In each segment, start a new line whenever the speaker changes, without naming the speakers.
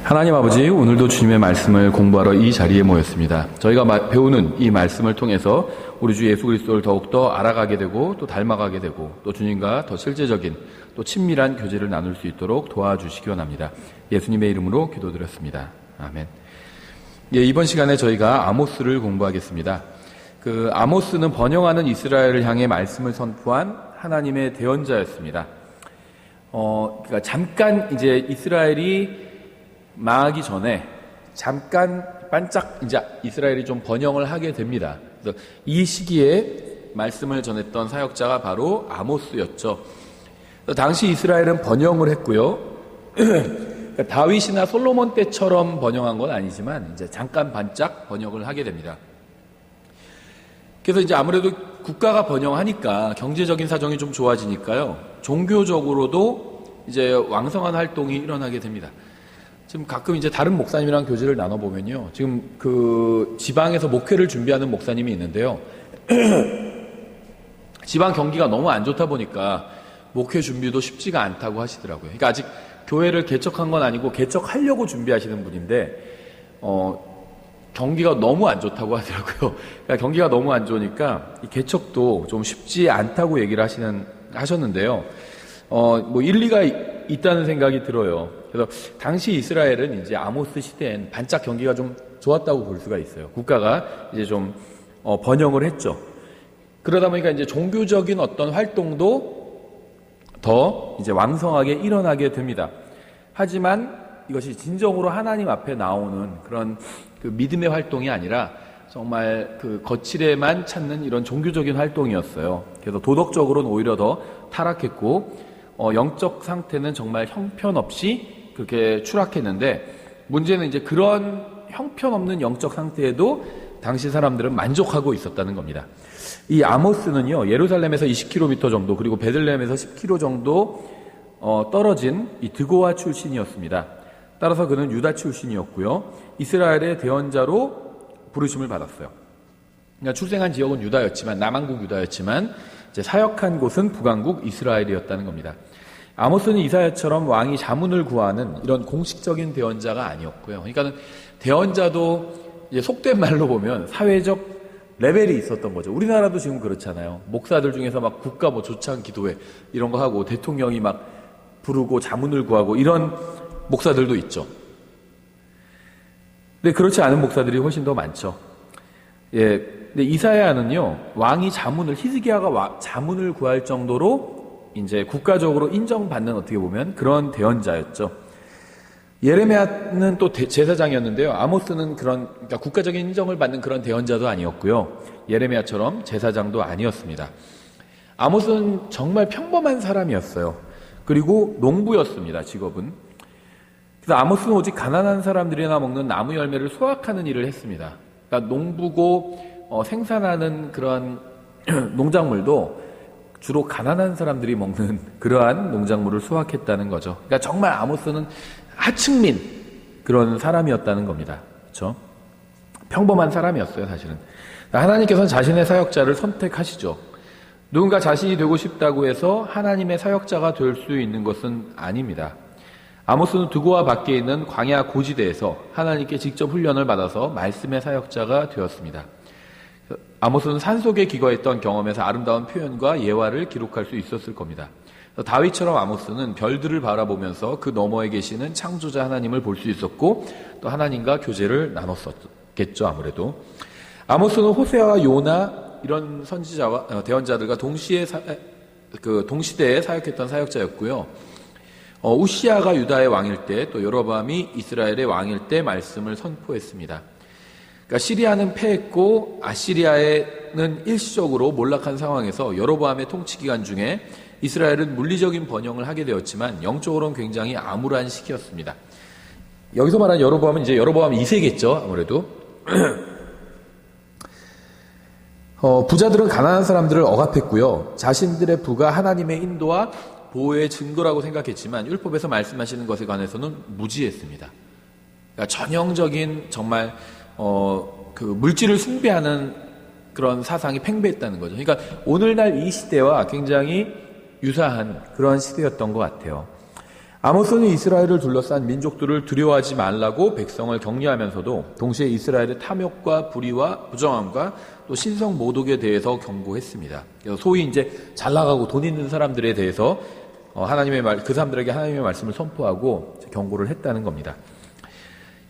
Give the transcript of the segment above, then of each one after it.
하나님 아버지, 오늘도 주님의 말씀을 공부하러 이 자리에 모였습니다. 저희가 배우는 이 말씀을 통해서 우리 주 예수 그리스도를 더욱더 알아가게 되고 또 닮아가게 되고 또 주님과 더 실제적인 또 친밀한 교제를 나눌 수 있도록 도와주시기 원합니다. 예수님의 이름으로 기도드렸습니다. 아멘. 예, 이번 시간에 저희가 아모스를 공부하겠습니다. 아모스는 번영하는 이스라엘을 향해 말씀을 선포한 하나님의 대언자였습니다. 그러니까 잠깐 이제 이스라엘이 망하기 전에 잠깐 반짝 이제 이스라엘이 좀 번영을 하게 됩니다. 그래서 이 시기에 말씀을 전했던 사역자가 바로 아모스였죠. 당시 이스라엘은 번영을 했고요. 다윗이나 솔로몬 때처럼 번영한 건 아니지만 이제 잠깐 반짝 번영을 하게 됩니다. 그래서 이제 아무래도 국가가 번영하니까 경제적인 사정이 좀 좋아지니까요. 종교적으로도 이제 왕성한 활동이 일어나게 됩니다. 지금 가끔 이제 다른 목사님이랑 교제를 나눠보면요. 지금 지방에서 목회를 준비하는 목사님이 있는데요. 지방 경기가 너무 안 좋다 보니까 목회 준비도 쉽지가 않다고 하시더라고요. 그러니까 아직 교회를 개척한 건 아니고 개척하려고 준비하시는 분인데, 경기가 너무 안 좋다고 하더라고요. 그러니까 경기가 너무 안 좋으니까 이 개척도 좀 쉽지 않다고 얘기를 하셨는데요. 일리가 있다는 생각이 들어요. 그래서 당시 이스라엘은 이제 아모스 시대엔 반짝 경기가 좀 좋았다고 볼 수가 있어요. 국가가 이제 좀 번영을 했죠. 그러다 보니까 이제 종교적인 어떤 활동도 더 이제 왕성하게 일어나게 됩니다. 하지만 이것이 진정으로 하나님 앞에 나오는 그런 믿음의 활동이 아니라 정말 거칠에만 찾는 이런 종교적인 활동이었어요. 그래서 도덕적으로는 오히려 더 타락했고, 영적 상태는 정말 형편없이 그렇게 추락했는데, 문제는 이제 그런 형편없는 영적 상태에도 당시 사람들은 만족하고 있었다는 겁니다. 이 아모스는요, 예루살렘에서 20km 정도, 그리고 베들레헴에서 10km 정도 떨어진 이 드고아 출신이었습니다. 따라서 그는 유다 출신이었고요. 이스라엘의 대언자로 부르심을 받았어요. 그러니까 출생한 지역은 유다였지만, 남한국 유다였지만 이제 사역한 곳은 북왕국 이스라엘이었다는 겁니다. 아모스는 이사야처럼 왕이 자문을 구하는 이런 공식적인 대언자가 아니었고요. 그러니까 대언자도 이제 속된 말로 보면 사회적 레벨이 있었던 거죠. 우리나라도 지금 그렇잖아요. 목사들 중에서 막 국가 조창 기도회 이런 거 하고 대통령이 막 부르고 자문을 구하고 이런 목사들도 있죠. 근데 그렇지 않은 목사들이 훨씬 더 많죠. 예. 근데 이사야는요, 왕이 히스기야가 자문을 구할 정도로 이제 국가적으로 인정받는 어떻게 보면 그런 대언자였죠. 예레미야는 또 제사장이었는데요. 아모스는 그러니까 국가적인 인정을 받는 그런 대언자도 아니었고요. 예레미야처럼 제사장도 아니었습니다. 아모스는 정말 평범한 사람이었어요. 그리고 농부였습니다, 직업은. 그래서 아모스는 오직 가난한 사람들이나 먹는 나무 열매를 수확하는 일을 했습니다. 그러니까 농부고 생산하는 그런 농작물도 주로 가난한 사람들이 먹는 그러한 농작물을 수확했다는 거죠. 그러니까 정말 아모스는 하층민 그런 사람이었다는 겁니다. 그렇죠? 평범한 사람이었어요, 사실은. 하나님께서는 자신의 사역자를 선택하시죠. 누군가 자신이 되고 싶다고 해서 하나님의 사역자가 될 수 있는 것은 아닙니다. 아모스는 드고아 밖에 있는 광야 고지대에서 하나님께 직접 훈련을 받아서 말씀의 사역자가 되었습니다. 아모스는 산속에 기거했던 경험에서 아름다운 표현과 예화를 기록할 수 있었을 겁니다. 다윗처럼 아모스는 별들을 바라보면서 그 너머에 계시는 창조자 하나님을 볼 수 있었고, 또 하나님과 교제를 나눴었겠죠, 아무래도. 아모스는 호세아와 요나 이런 선지자와 대언자들과 동시대에 사역했던 사역자였고요. 우시아가 유다의 왕일 때, 또 여로보암이 이스라엘의 왕일 때 말씀을 선포했습니다. 그러니까 시리아는 패했고 아시리아는 일시적으로 몰락한 상황에서 여로보암의 통치 기간 중에 이스라엘은 물리적인 번영을 하게 되었지만 영적으로는 굉장히 암울한 시기였습니다. 여기서 말하는 여로보암은 이제 여로보암 2세겠죠, 아무래도. 부자들은 가난한 사람들을 억압했고요. 자신들의 부가 하나님의 인도와 보호의 증거라고 생각했지만 율법에서 말씀하시는 것에 관해서는 무지했습니다. 그러니까 전형적인 정말 물질을 숭배하는 그런 사상이 팽배했다는 거죠. 그러니까 오늘날 이 시대와 굉장히 유사한 그런 시대였던 것 같아요. 아모스는 이스라엘을 둘러싼 민족들을 두려워하지 말라고 백성을 격려하면서도 동시에 이스라엘의 탐욕과 불의와 부정함과 또 신성 모독에 대해서 경고했습니다. 그래서 소위 이제 잘 나가고 돈 있는 사람들에 대해서 그 사람들에게 하나님의 말씀을 선포하고 경고를 했다는 겁니다.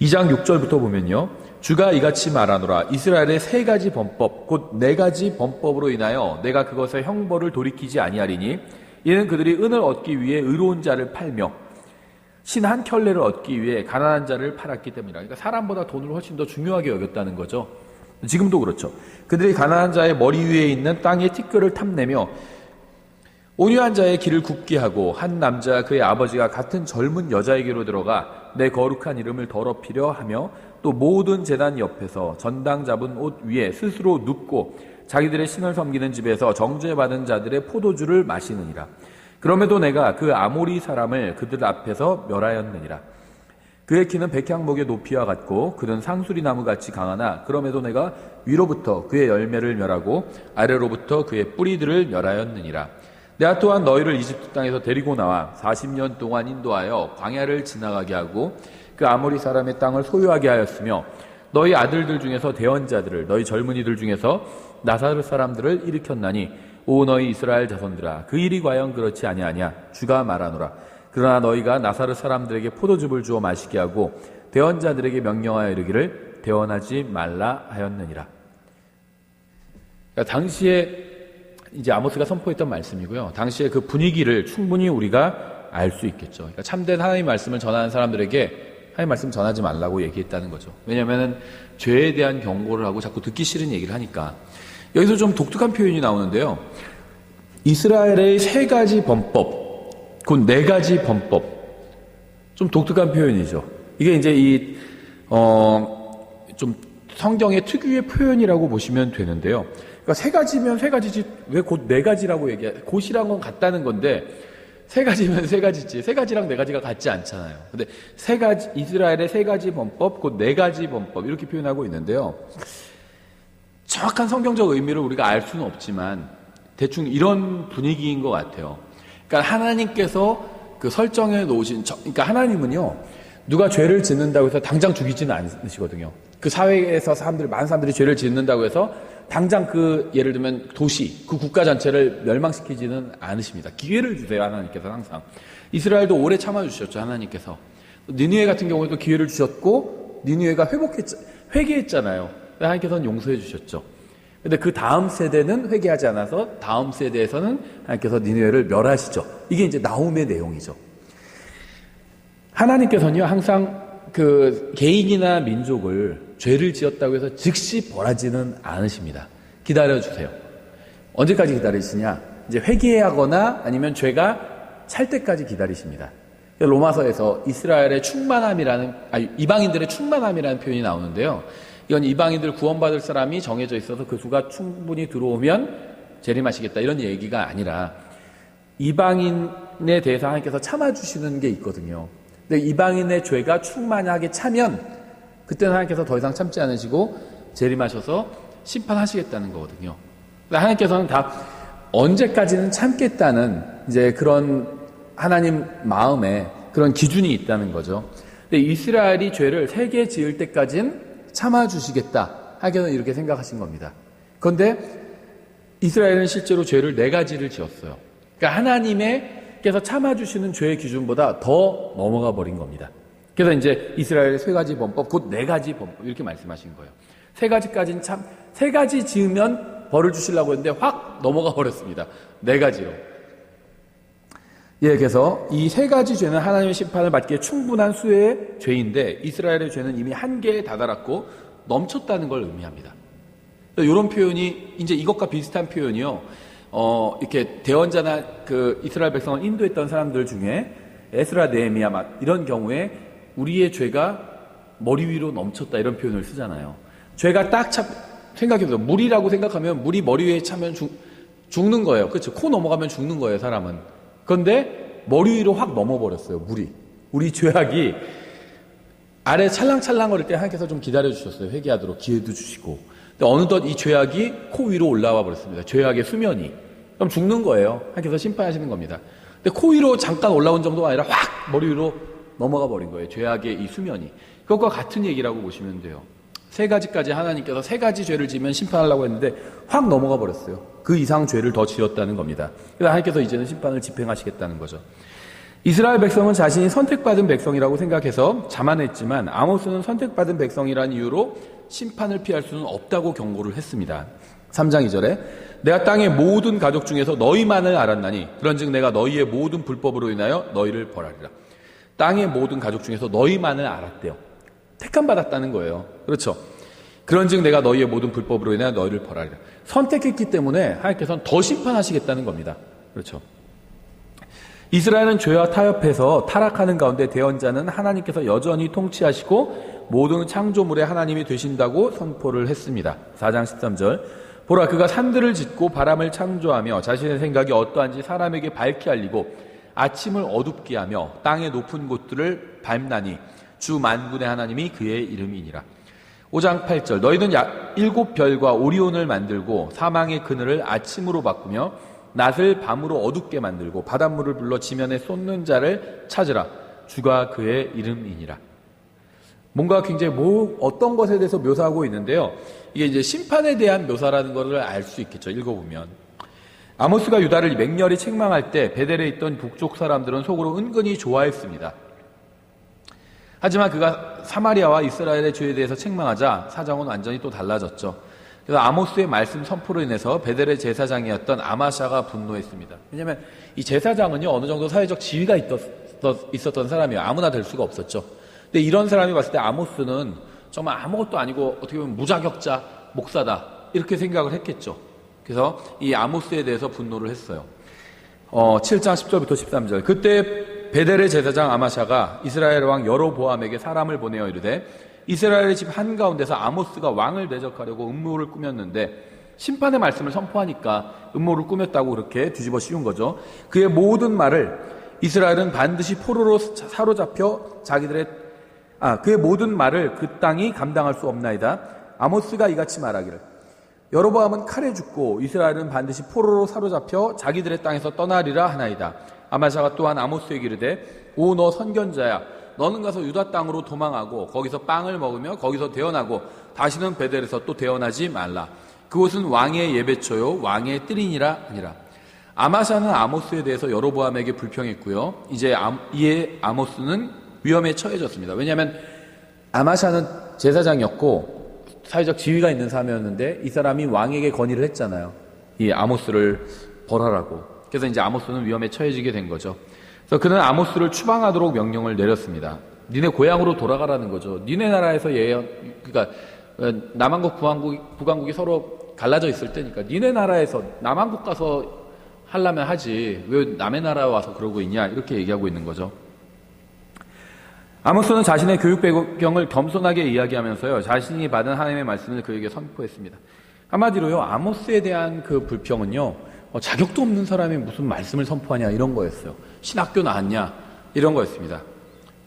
2장 6절부터 보면요. 주가 이같이 말하노라. 이스라엘의 세 가지 범법 곧 네 가지 범법으로 인하여 내가 그것의 형벌을 돌이키지 아니하리니 이는 그들이 은을 얻기 위해 의로운 자를 팔며 신 한 켤레를 얻기 위해 가난한 자를 팔았기 때문이라. 그러니까 사람보다 돈을 훨씬 더 중요하게 여겼다는 거죠. 지금도 그렇죠. 그들이 가난한 자의 머리 위에 있는 땅의 티끌을 탐내며 온유한 자의 길을 굽게 하고 한 남자와 그의 아버지가 같은 젊은 여자에게로 들어가 내 거룩한 이름을 더럽히려 하며 또 모든 제단 옆에서 전당 잡은 옷 위에 스스로 눕고 자기들의 신을 섬기는 집에서 정죄받은 자들의 포도주를 마시느니라. 그럼에도 내가 그 아모리 사람을 그들 앞에서 멸하였느니라. 그의 키는 백향목의 높이와 같고 그는 상수리 나무같이 강하나 그럼에도 내가 위로부터 그의 열매를 멸하고 아래로부터 그의 뿌리들을 멸하였느니라. 내가 또한 너희를 이집트 땅에서 데리고 나와 40년 동안 인도하여 광야를 지나가게 하고 그 아모리 사람의 땅을 소유하게 하였으며 너희 아들들 중에서 대언자들을 너희 젊은이들 중에서 나사렛 사람들을 일으켰나니 오 너희 이스라엘 자손들아 그 일이 과연 그렇지 아니하냐 주가 말하노라. 그러나 너희가 나사렛 사람들에게 포도즙을 주어 마시게 하고 대언자들에게 명령하여 이르기를 대언하지 말라 하였느니라. 그러니까 당시에 이제 아모스가 선포했던 말씀이고요. 당시에 그 분위기를 충분히 우리가 알 수 있겠죠. 그러니까 참된 하나님의 말씀을 전하는 사람들에게 하나님의 말씀 전하지 말라고 얘기했다는 거죠. 왜냐하면 죄에 대한 경고를 하고 자꾸 듣기 싫은 얘기를 하니까. 여기서 좀 독특한 표현이 나오는데요. 이스라엘의 세 가지 범법, 곧 네 가지 범법. 좀 독특한 표현이죠. 이게 이제 좀 성경의 특유의 표현이라고 보시면 되는데요. 그러니까 세 가지면 세 가지지 왜 곧 네 가지라고 얘기해? 곧이란 건 같다는 건데 세 가지면 세 가지지 세 가지랑 네 가지가 같지 않잖아요. 근데 세 가지 이스라엘의 세 가지 범법 곧 네 가지 범법 이렇게 표현하고 있는데요. 정확한 성경적 의미를 우리가 알 수는 없지만 대충 이런 분위기인 것 같아요. 그러니까 하나님께서 그 설정해 놓으신 그러니까 하나님은요 누가 죄를 짓는다고 해서 당장 죽이지는 않으시거든요. 그 사회에서 많은 사람들이 죄를 짓는다고 해서 당장 그 예를 들면 도시, 그 국가 전체를 멸망시키지는 않으십니다. 기회를 주세요, 하나님께서 항상. 이스라엘도 오래 참아주셨죠, 하나님께서. 니느웨 같은 경우에도 기회를 주셨고 니느웨가 회개했잖아요. 하나님께서는 용서해 주셨죠. 근데 그 다음 세대는 회개하지 않아서 다음 세대에서는 하나님께서 니느웨를 멸하시죠. 이게 이제 나훔의 내용이죠. 하나님께서는요, 항상 그 개인이나 민족을 죄를 지었다고 해서 즉시 벌하지는 않으십니다. 기다려주세요. 언제까지 기다리시냐? 이제 회개하거나 아니면 죄가 찰 때까지 기다리십니다. 로마서에서 이스라엘의 이방인들의 충만함이라는 표현이 나오는데요. 이건 이방인들 구원받을 사람이 정해져 있어서 그 수가 충분히 들어오면 재림하시겠다 이런 얘기가 아니라 이방인에 대해서 하나님께서 참아주시는 게 있거든요. 근데 이방인의 죄가 충만하게 차면 그때는 하나님께서 더 이상 참지 않으시고 재림하셔서 심판하시겠다는 거거든요. 하나님께서는 다 언제까지는 참겠다는 이제 그런 하나님 마음에 그런 기준이 있다는 거죠. 근데 이스라엘이 죄를 3개 지을 때까지는 참아주시겠다. 하나님께서는 이렇게 생각하신 겁니다. 그런데 이스라엘은 실제로 죄를 4가지를 지었어요. 그러니까 하나님께서 참아주시는 죄의 기준보다 더 넘어가 버린 겁니다. 그래서 이제 이스라엘의 3가지 범법, 곧 4가지 범법, 이렇게 말씀하신 거예요. 3가지까지는 3가지 지으면 벌을 주시려고 했는데 확 넘어가 버렸습니다. 4가지로. 예, 그래서 이 3가지 죄는 하나님의 심판을 받기에 충분한 수의 죄인데 이스라엘의 죄는 이미 한계에 다다랐고 넘쳤다는 걸 의미합니다. 이런 표현이 이제 이것과 비슷한 표현이요. 이렇게 대언자나 그 이스라엘 백성을 인도했던 사람들 중에 에스라, 느헤미야 이런 경우에 우리의 죄가 머리 위로 넘쳤다 이런 표현을 쓰잖아요. 죄가 딱 생각해보세요. 물이라고 생각하면 물이 머리 위에 차면 죽는 거예요. 그렇죠? 코 넘어가면 죽는 거예요, 사람은. 그런데 머리 위로 확 넘어버렸어요, 물이. 우리 죄악이 아래 찰랑찰랑거릴 때 하나님께서 좀 기다려주셨어요. 회개하도록 기회도 주시고. 근데 어느덧 이 죄악이 코 위로 올라와 버렸습니다. 죄악의 수면이. 그럼 죽는 거예요. 하나님께서 심판하시는 겁니다. 근데 코 위로 잠깐 올라온 정도가 아니라 확 머리 위로 넘어가 버린 거예요. 죄악의 이 수면이. 그것과 같은 얘기라고 보시면 돼요. 세 가지까지 하나님께서 세 가지 죄를 지면 심판하려고 했는데 확 넘어가 버렸어요. 그 이상 죄를 더 지었다는 겁니다. 그래서 하나님께서 이제는 심판을 집행하시겠다는 거죠. 이스라엘 백성은 자신이 선택받은 백성이라고 생각해서 자만했지만 아모스는 선택받은 백성이라는 이유로 심판을 피할 수는 없다고 경고를 했습니다. 3장 2절에 내가 땅의 모든 가족 중에서 너희만을 알았나니 그런즉 내가 너희의 모든 불법으로 인하여 너희를 벌하리라. 땅의 모든 가족 중에서 너희만을 알았대요. 택함받았다는 거예요. 그렇죠. 그런즉 내가 너희의 모든 불법으로 인하여 너희를 벌하리라. 선택했기 때문에 하나님께서는 더 심판하시겠다는 겁니다. 그렇죠. 이스라엘은 죄와 타협해서 타락하는 가운데 대언자는 하나님께서 여전히 통치하시고 모든 창조물의 하나님이 되신다고 선포를 했습니다. 4장 13절 보라 그가 산들을 짓고 바람을 창조하며 자신의 생각이 어떠한지 사람에게 밝히 알리고 아침을 어둡게 하며 땅의 높은 곳들을 밟나니 주 만군의 하나님이 그의 이름이니라. 5장 8절 너희는 일곱 별과 오리온을 만들고 사망의 그늘을 아침으로 바꾸며 낮을 밤으로 어둡게 만들고 바닷물을 불러 지면에 쏟는 자를 찾으라. 주가 그의 이름이니라. 뭔가 굉장히 어떤 것에 대해서 묘사하고 있는데요. 이게 이제 심판에 대한 묘사라는 것을 알 수 있겠죠. 읽어보면. 아모스가 유다를 맹렬히 책망할 때 베델에 있던 북쪽 사람들은 속으로 은근히 좋아했습니다. 하지만 그가 사마리아와 이스라엘의 죄에 대해서 책망하자 사정은 완전히 또 달라졌죠. 그래서 아모스의 말씀 선포로 인해서 베델의 제사장이었던 아마샤가 분노했습니다. 왜냐하면 이 제사장은요 어느 정도 사회적 지위가 있었던 사람이에요. 아무나 될 수가 없었죠. 근데 이런 사람이 봤을 때 아모스는 정말 아무것도 아니고 어떻게 보면 무자격자 목사다 이렇게 생각을 했겠죠. 그래서 이 아모스에 대해서 분노를 했어요. 7장 10절부터 13절 그때 베델의 제사장 아마샤가 이스라엘 왕 여로보암에게 사람을 보내어 이르되 이스라엘의 집 한가운데서 아모스가 왕을 대적하려고 음모를 꾸몄는데 심판의 말씀을 선포하니까 음모를 꾸몄다고 그렇게 뒤집어 씌운 거죠. 그의 모든 말을 이스라엘은 반드시 포로로 사로잡혀 그의 모든 말을 그 땅이 감당할 수 없나이다. 아모스가 이같이 말하기를 여로보암은 칼에 죽고 이스라엘은 반드시 포로로 사로잡혀 자기들의 땅에서 떠나리라 하나이다. 아마샤가 또한 아모스에게 이르되 오 너 선견자야 너는 가서 유다 땅으로 도망하고 거기서 빵을 먹으며 거기서 대언하고 다시는 베델에서 또 대언하지 말라. 그곳은 왕의 예배처요 왕의 뜰이니라 하니라. 아마샤는 아모스에 대해서 여로보암에게 불평했고요. 이에 아모스는 위험에 처해졌습니다. 왜냐하면 아마샤는 제사장이었고 사회적 지위가 있는 사람이었는데 이 사람이 왕에게 건의를 했잖아요. 이 아모스를 벌하라고. 그래서 이제 아모스는 위험에 처해지게 된 거죠. 그래서 그는 아모스를 추방하도록 명령을 내렸습니다. 니네 고향으로 돌아가라는 거죠. 니네 나라에서 그러니까 남한국 북한국이 서로 갈라져 있을 때니까 니네 나라에서 남한국 가서 하려면 하지 왜 남의 나라에 와서 그러고 있냐 이렇게 얘기하고 있는 거죠. 아모스는 자신의 교육 배경을 겸손하게 이야기하면서요 자신이 받은 하나님의 말씀을 그에게 선포했습니다. 한마디로요 아모스에 대한 그 불평은요 자격도 없는 사람이 무슨 말씀을 선포하냐 이런 거였어요. 신학교 나왔냐 이런 거였습니다.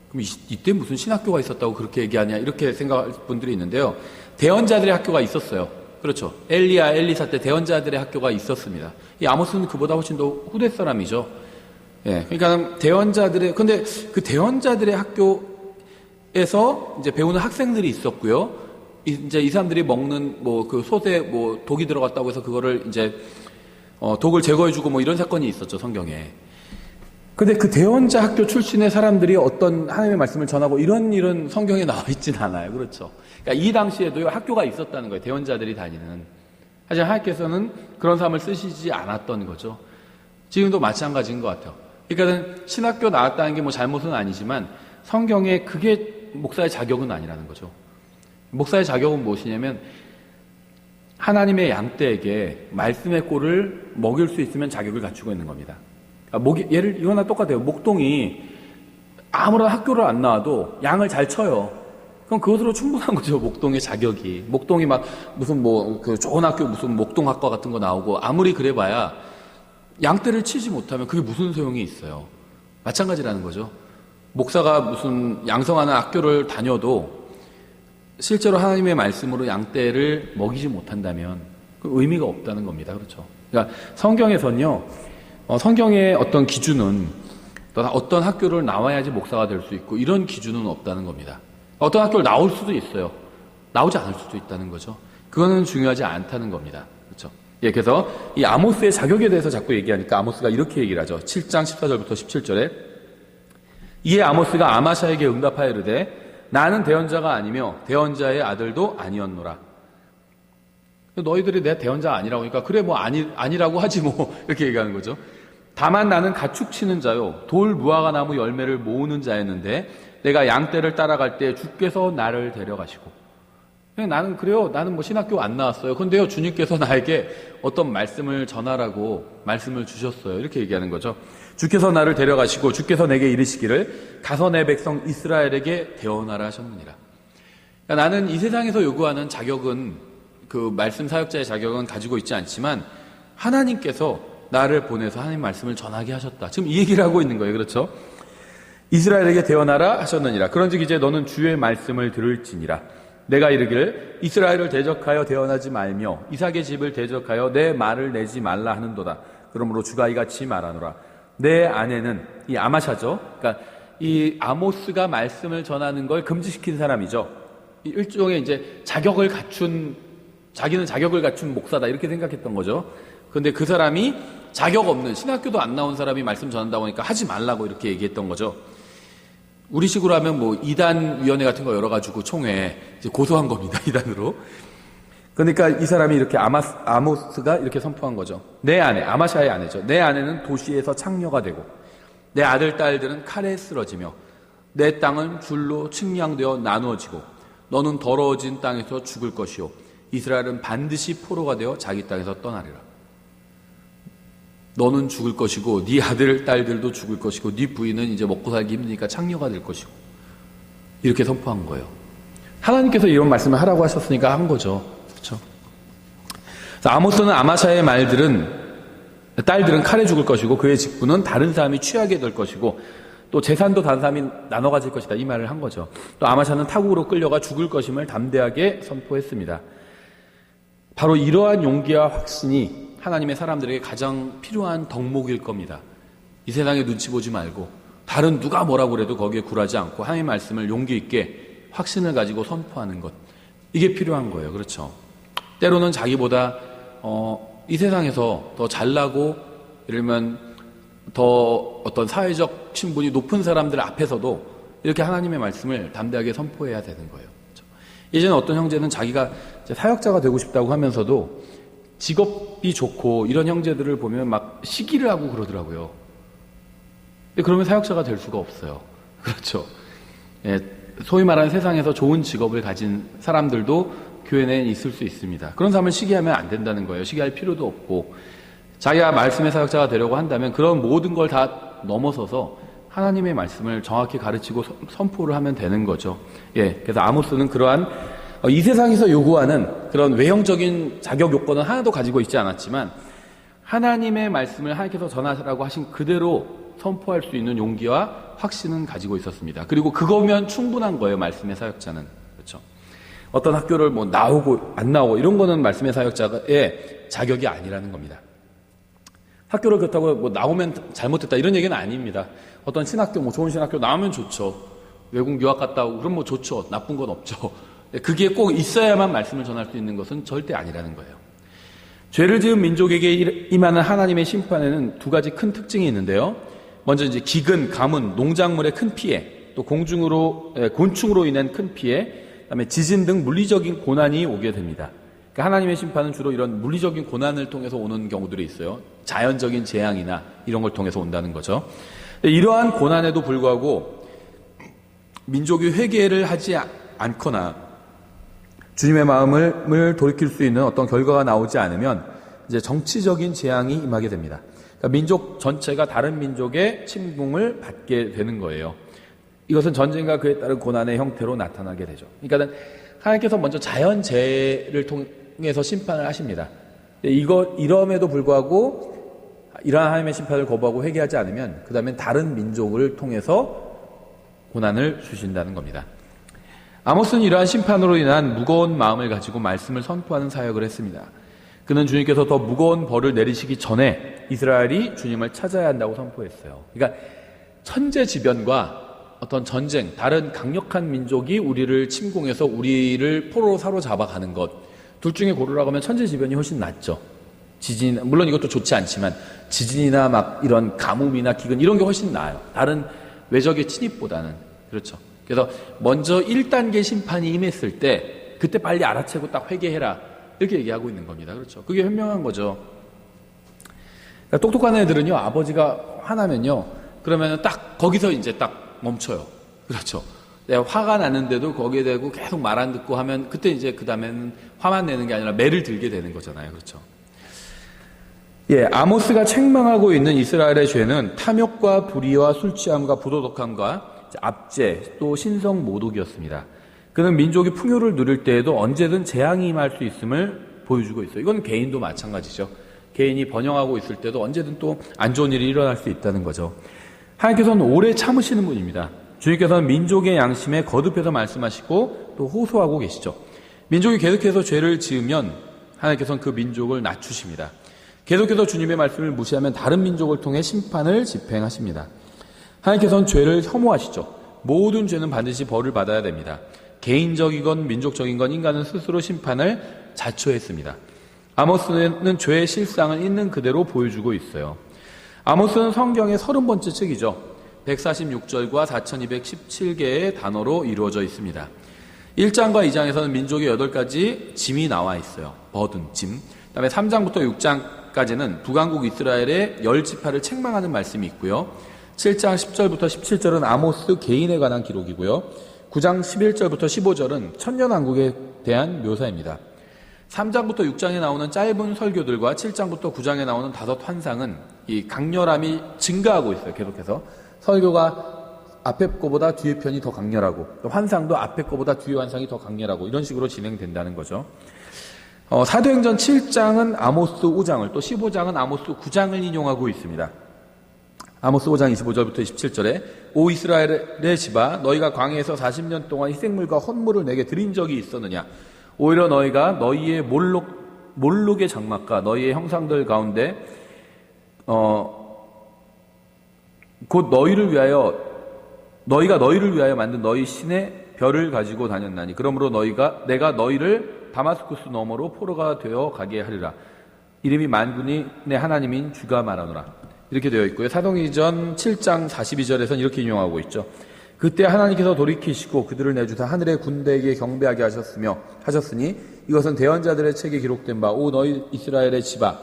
그럼 이때 무슨 신학교가 있었다고 그렇게 얘기하냐 이렇게 생각할 분들이 있는데요. 대언자들의 학교가 있었어요. 그렇죠. 엘리야 엘리사 때 대언자들의 학교가 있었습니다. 이 아모스는 그보다 훨씬 더 후대 사람이죠. 예, 그러니까 근데 그 대언자들의 학교에서 이제 배우는 학생들이 있었고요. 이제 이 사람들이 먹는 그 솥에 독이 들어갔다고 해서 그거를 이제 독을 제거해주고 이런 사건이 있었죠 성경에. 근데 그 대언자 학교 출신의 사람들이 어떤 하나님의 말씀을 전하고 이런 일은 성경에 나와 있진 않아요. 그렇죠. 그러니까 이 당시에도 학교가 있었다는 거예요. 대언자들이 다니는. 하지만 하나님께서는 그런 사람을 쓰시지 않았던 거죠. 지금도 마찬가지인 것 같아요. 그러니까 신학교 나왔다는 게 잘못은 아니지만 성경에 그게 목사의 자격은 아니라는 거죠. 목사의 자격은 무엇이냐면 하나님의 양떼에게 말씀의 꼴을 먹일 수 있으면 자격을 갖추고 있는 겁니다. 이거나 똑같아요. 목동이 아무런 학교를 안 나와도 양을 잘 쳐요. 그럼 그것으로 충분한 거죠. 목동의 자격이. 목동이 무슨 그 좋은 학교 무슨 목동학과 같은 거 나오고 아무리 그래봐야 양떼를 치지 못하면 그게 무슨 소용이 있어요. 마찬가지라는 거죠. 목사가 무슨 양성하는 학교를 다녀도 실제로 하나님의 말씀으로 양떼를 먹이지 못한다면 그 의미가 없다는 겁니다. 그렇죠. 그러니까 성경에서는요, 성경의 어떤 기준은 어떤 학교를 나와야지 목사가 될 수 있고 이런 기준은 없다는 겁니다. 어떤 학교를 나올 수도 있어요. 나오지 않을 수도 있다는 거죠. 그거는 중요하지 않다는 겁니다. 그렇죠? 예, 그래서 이 아모스의 자격에 대해서 자꾸 얘기하니까 아모스가 이렇게 얘기를 하죠. 7장 14절부터 17절에 이에 아모스가 아마샤에게 응답하여 이르되 나는 대언자가 아니며 대언자의 아들도 아니었노라. 너희들이 내 대언자 아니라고 하니까 그래 뭐 아니라고 하지 뭐 이렇게 얘기하는 거죠. 다만 나는 가축 치는 자요 돌 무화과 나무 열매를 모으는 자였는데 내가 양떼를 따라갈 때 주께서 나를 데려가시고 나는 그래요. 나는 뭐 신학교 안 나왔어요. 그런데요 주님께서 나에게 어떤 말씀을 전하라고 말씀을 주셨어요. 이렇게 얘기하는 거죠. 주께서 나를 데려가시고 주께서 내게 이르시기를 가서 내 백성 이스라엘에게 대언하라 하셨느니라. 그러니까 나는 이 세상에서 요구하는 자격은 그 말씀 사역자의 자격은 가지고 있지 않지만 하나님께서 나를 보내서 하나님 말씀을 전하게 하셨다. 지금 이 얘기를 하고 있는 거예요. 그렇죠? 이스라엘에게 대언하라 하셨느니라. 그런즉 이제 너는 주의 말씀을 들을지니라. 내가 이르기를 이스라엘을 대적하여 대언하지 말며 이삭의 집을 대적하여 내 말을 내지 말라 하는도다. 그러므로 주가 이같이 말하노라. 내 아내는 이 아마샤죠. 그러니까 이 아모스가 말씀을 전하는 걸 금지시킨 사람이죠. 일종의 이제 자기는 자격을 갖춘 목사다 이렇게 생각했던 거죠. 그런데 그 사람이 자격 없는 신학교도 안 나온 사람이 말씀 전한다고 하니까 하지 말라고 이렇게 얘기했던 거죠. 우리식으로 하면 뭐 이단위원회 같은 거 열어가지고 총회 이제 고소한 겁니다. 이단으로. 그러니까 이 사람이 이렇게 아모스가 이렇게 선포한 거죠. 내 아내, 아마샤의 아내죠. 내 아내는 도시에서 창녀가 되고 내 아들, 딸들은 칼에 쓰러지며 내 땅은 줄로 측량되어 나누어지고 너는 더러워진 땅에서 죽을 것이요 이스라엘은 반드시 포로가 되어 자기 땅에서 떠나리라. 너는 죽을 것이고 네 아들, 딸들도 죽을 것이고 네 부인은 이제 먹고 살기 힘드니까 창녀가 될 것이고 이렇게 선포한 거예요. 하나님께서 이런 말씀을 하라고 하셨으니까 한 거죠. 그렇죠? 아모스는 아마샤의 딸들은 칼에 죽을 것이고 그의 직분은 다른 사람이 취하게 될 것이고 또 재산도 다른 사람이 나눠 가질 것이다. 이 말을 한 거죠. 또 아마샤는 타국으로 끌려가 죽을 것임을 담대하게 선포했습니다. 바로 이러한 용기와 확신이 하나님의 사람들에게 가장 필요한 덕목일 겁니다. 이 세상에 눈치 보지 말고 다른 누가 뭐라고 그래도 거기에 굴하지 않고 하나님의 말씀을 용기 있게 확신을 가지고 선포하는 것. 이게 필요한 거예요. 그렇죠? 때로는 자기보다 이 세상에서 더 잘나고 예를 들면 더 어떤 사회적 신분이 높은 사람들 앞에서도 이렇게 하나님의 말씀을 담대하게 선포해야 되는 거예요. 그렇죠? 예전에 어떤 형제는 자기가 사역자가 되고 싶다고 하면서도 직업이 좋고 이런 형제들을 보면 막 시기를 하고 그러더라고요. 그러면 사역자가 될 수가 없어요. 그렇죠. 예, 소위 말하는 세상에서 좋은 직업을 가진 사람들도 교회 내에 있을 수 있습니다. 그런 사람은 시기하면 안 된다는 거예요. 시기할 필요도 없고 자기가 말씀의 사역자가 되려고 한다면 그런 모든 걸 다 넘어서서 하나님의 말씀을 정확히 가르치고 선포를 하면 되는 거죠. 예, 그래서 아모스는 그러한 이 세상에서 요구하는 그런 외형적인 자격 요건은 하나도 가지고 있지 않았지만 하나님의 말씀을 하나님께서 전하라고 하신 그대로 선포할 수 있는 용기와 확신은 가지고 있었습니다. 그리고 그거면 충분한 거예요. 말씀의 사역자는. 그렇죠? 어떤 학교를 뭐 나오고 안 나오고 이런 거는 말씀의 사역자의 자격이 아니라는 겁니다. 학교를 그렇다고 뭐 나오면 잘못됐다 이런 얘기는 아닙니다. 어떤 신학교 뭐 좋은 신학교 나오면 좋죠. 외국 유학 갔다 오고 그럼 뭐 좋죠. 나쁜 건 없죠. 그게 꼭 있어야만 말씀을 전할 수 있는 것은 절대 아니라는 거예요. 죄를 지은 민족에게 임하는 하나님의 심판에는 두 가지 큰 특징이 있는데요. 먼저 이제 기근, 가뭄, 농작물의 큰 피해, 또 곤충으로 인한 큰 피해, 그다음에 지진 등 물리적인 고난이 오게 됩니다. 그러니까 하나님의 심판은 주로 이런 물리적인 고난을 통해서 오는 경우들이 있어요. 자연적인 재앙이나 이런 걸 통해서 온다는 거죠. 이러한 고난에도 불구하고 민족이 회개를 하지 않거나 주님의 마음을 돌이킬 수 있는 어떤 결과가 나오지 않으면 이제 정치적인 재앙이 임하게 됩니다. 그러니까 민족 전체가 다른 민족의 침공을 받게 되는 거예요. 이것은 전쟁과 그에 따른 고난의 형태로 나타나게 되죠. 그러니까 하나님께서 먼저 자연재해를 통해서 심판을 하십니다. 이럼에도 불구하고 이러한 하나님의 심판을 거부하고 회개하지 않으면 그 다음엔 다른 민족을 통해서 고난을 주신다는 겁니다. 아모스는 이러한 심판으로 인한 무거운 마음을 가지고 말씀을 선포하는 사역을 했습니다. 그는 주님께서 더 무거운 벌을 내리시기 전에 이스라엘이 주님을 찾아야 한다고 선포했어요. 그러니까 천재지변과 어떤 전쟁, 다른 강력한 민족이 우리를 침공해서 우리를 포로로 사로잡아 가는 것, 둘 중에 고르라고 하면 천재지변이 훨씬 낫죠. 지진, 물론 이것도 좋지 않지만 지진이나 막 이런 가뭄이나 기근 이런 게 훨씬 나아요. 다른 외적의 침입보다는. 그렇죠. 그래서 먼저 1단계 심판이 임했을 때 그때 빨리 알아채고 딱 회개해라. 이렇게 얘기하고 있는 겁니다. 그렇죠. 그게 현명한 거죠. 그러니까 똑똑한 애들은요, 아버지가 화나면요, 그러면 딱 거기서 이제 딱 멈춰요. 그렇죠. 내가 화가 나는데도 거기에 대고 계속 말 안 듣고 하면 그때 이제 그 다음에는 화만 내는 게 아니라 매를 들게 되는 거잖아요. 그렇죠. 예, 아모스가 책망하고 있는 이스라엘의 죄는 탐욕과 불의와 술 취함과 부도덕함과 압제 또 신성 모독이었습니다. 그는 민족이 풍요를 누릴 때에도 언제든 재앙이 임할 수 있음을 보여주고 있어요. 이건 개인도 마찬가지죠. 개인이 번영하고 있을 때도 언제든 또 안 좋은 일이 일어날 수 있다는 거죠. 하나님께서는 오래 참으시는 분입니다. 주님께서는 민족의 양심에 거듭해서 말씀하시고 또 호소하고 계시죠. 민족이 계속해서 죄를 지으면 하나님께서는 그 민족을 낮추십니다. 계속해서 주님의 말씀을 무시하면 다른 민족을 통해 심판을 집행하십니다. 하나님께서는 죄를 혐오하시죠. 모든 죄는 반드시 벌을 받아야 됩니다. 개인적이건 민족적인 건 인간은 스스로 심판을 자초했습니다. 아모스는 죄의 실상을 있는 그대로 보여주고 있어요. 아모스는 성경의 30번째 책이죠. 146절과 4217개의 단어로 이루어져 있습니다. 1장과 2장에서는 민족의 8가지 짐이 나와 있어요. 버든, 짐. 그 다음에 3장부터 6장까지는 북왕국 이스라엘의 10지파를 책망하는 말씀이 있고요. 7장 10절부터 17절은 아모스 개인에 관한 기록이고요. 9장 11절부터 15절은 천년왕국에 대한 묘사입니다. 3장부터 6장에 나오는 짧은 설교들과 7장부터 9장에 나오는 5 환상은 이 강렬함이 증가하고 있어요. 계속해서. 설교가 앞에 거보다 뒤에 편이 더 강렬하고, 환상도 앞에 거보다 뒤에 환상이 더 강렬하고, 이런 식으로 진행된다는 거죠. 사도행전 7장은 아모스 5장을, 또 15장은 아모스 9장을 인용하고 있습니다. 아모스 5장 25절부터 27절에 오 이스라엘의 집아 너희가 광야에서 40년 동안 희생물과 헌물을 내게 드린 적이 있었느냐. 오히려 너희가 너희의 몰록의 장막과 너희의 형상들 가운데 곧 너희가 너희를 위하여 만든 너희 신의 별을 가지고 다녔나니 그러므로 내가 너희를 다마스쿠스 너머로 포로가 되어 가게 하리라. 이름이 만군의 하나님인 주가 말하노라. 이렇게 되어 있고요. 사도행전 7장 42절에서는 이렇게 인용하고 있죠. 그때 하나님께서 돌이키시고 그들을 내주사 하늘의 군대에게 경배하게 하셨으니 이것은 대언자들의 책에 기록된 바 오 너희 이스라엘의 집아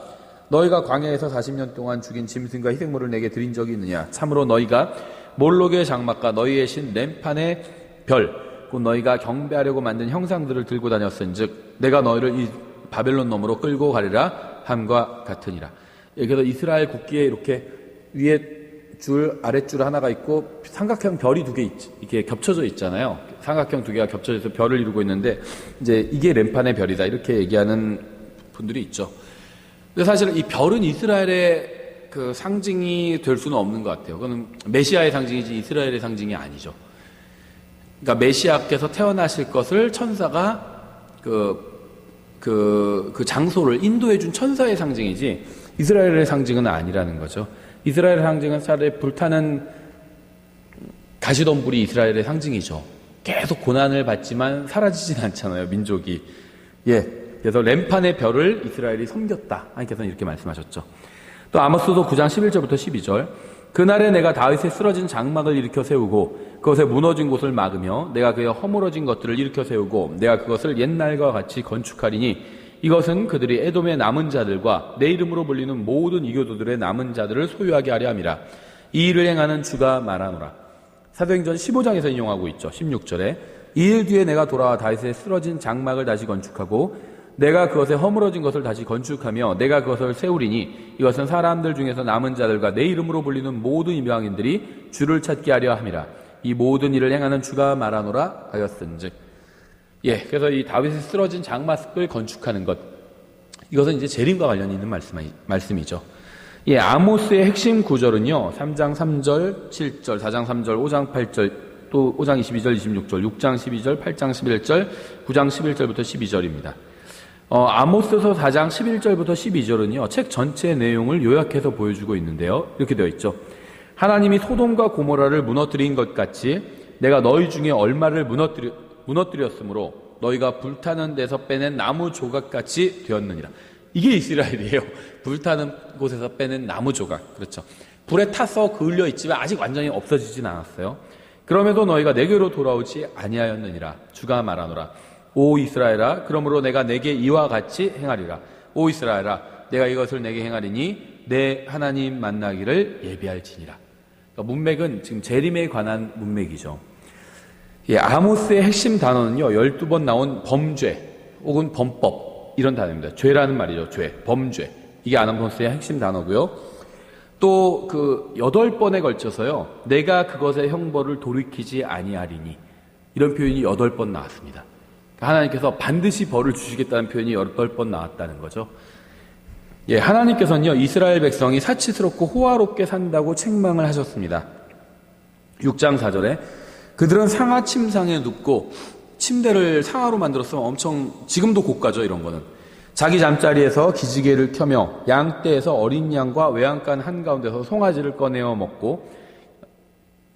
너희가 광야에서 40년 동안 죽인 짐승과 희생물을 내게 드린 적이 있느냐. 참으로 너희가 몰록의 장막과 너희의 신 램판의 별 곧 너희가 경배하려고 만든 형상들을 들고 다녔은즉 내가 너희를 이 바벨론 너머로 끌고 가리라 함과 같으니라. 그래서 이스라엘 국기에 이렇게 위에 줄, 아랫줄 하나가 있고 삼각형 별이 2개 이렇게 겹쳐져 있잖아요. 삼각형 2개가 겹쳐져서 별을 이루고 있는데 이제 이게 램판의 별이다 이렇게 얘기하는 분들이 있죠. 근데 사실 이 별은 이스라엘의 그 상징이 될 수는 없는 것 같아요. 그거는 메시아의 상징이지 이스라엘의 상징이 아니죠. 그러니까 메시아께서 태어나실 것을 천사가 그 장소를 인도해 준 천사의 상징이지 이스라엘의 상징은 아니라는 거죠. 이스라엘의 상징은 차라리 불타는 가시덤불이 이스라엘의 상징이죠. 계속 고난을 받지만 사라지진 않잖아요, 민족이. 예. 그래서 램판의 별을 이스라엘이 섬겼다. 하나님께서는 이렇게 말씀하셨죠. 또 아모스도 9장 11절부터 12절. 그날에 내가 다윗의 쓰러진 장막을 일으켜 세우고 그것의 무너진 곳을 막으며 내가 그의 허물어진 것들을 일으켜 세우고 내가 그것을 옛날과 같이 건축하리니 이것은 그들이 에돔의 남은 자들과 내 이름으로 불리는 모든 이교도들의 남은 자들을 소유하게 하려 함이라. 이 일을 행하는 주가 말하노라. 사도행전 15장에서 인용하고 있죠. 16절에 이 일 뒤에 내가 돌아와 다윗의 쓰러진 장막을 다시 건축하고 내가 그것에 허물어진 것을 다시 건축하며 내가 그것을 세우리니 이것은 사람들 중에서 남은 자들과 내 이름으로 불리는 모든 이방인들이 주를 찾게 하려 함이라. 이 모든 일을 행하는 주가 말하노라 하였은즉. 예, 그래서 이 다윗의 쓰러진 장막을 건축하는 것, 이것은 이제 재림과 관련이 있는 말씀이죠. 예, 아모스의 핵심 구절은요, 3장 3절, 7절, 4장 3절, 5장 8절, 또 5장 22절, 26절, 6장 12절, 8장 11절, 9장 11절부터 12절입니다. 아모스서 4장 11절부터 12절은요, 책 전체 내용을 요약해서 보여주고 있는데요. 이렇게 되어 있죠. 하나님이 소돔과 고모라를 무너뜨린 것 같이 내가 너희 중에 얼마를 무너뜨렸으므로 너희가 불타는 데서 빼낸 나무 조각같이 되었느니라. 이게 이스라엘이에요. 불타는 곳에서 빼낸 나무 조각. 그렇죠. 불에 타서 그을려 있지만 아직 완전히 없어지진 않았어요. 그럼에도 너희가 내게로 돌아오지 아니하였느니라. 주가 말하노라. 오 이스라엘아, 그러므로 내가 내게 이와 같이 행하리라. 오 이스라엘아, 내가 이것을 내게 행하리니 내 하나님 만나기를 예비할지니라. 그러니까 문맥은 지금 재림에 관한 문맥이죠. 아모스의 핵심 단어는요, 12번 나온 범죄 혹은 범법 이런 단어입니다. 죄라는 말이죠. 죄, 범죄. 이게 아모스의 핵심 단어고요. 또 그 8번에 걸쳐서요, 내가 그것의 형벌을 돌이키지 아니하리니 이런 표현이 8번 나왔습니다. 하나님께서 반드시 벌을 주시겠다는 표현이 8번 나왔다는 거죠. 하나님께서는요, 이스라엘 백성이 사치스럽고 호화롭게 산다고 책망을 하셨습니다. 6장 4절에 그들은 상하 침상에 눕고, 침대를 상하로 만들었으면 엄청, 지금도 고가죠, 이런 거는. 자기 잠자리에서 기지개를 켜며 양떼에서 어린 양과 외양간 한가운데서 송아지를 꺼내어 먹고,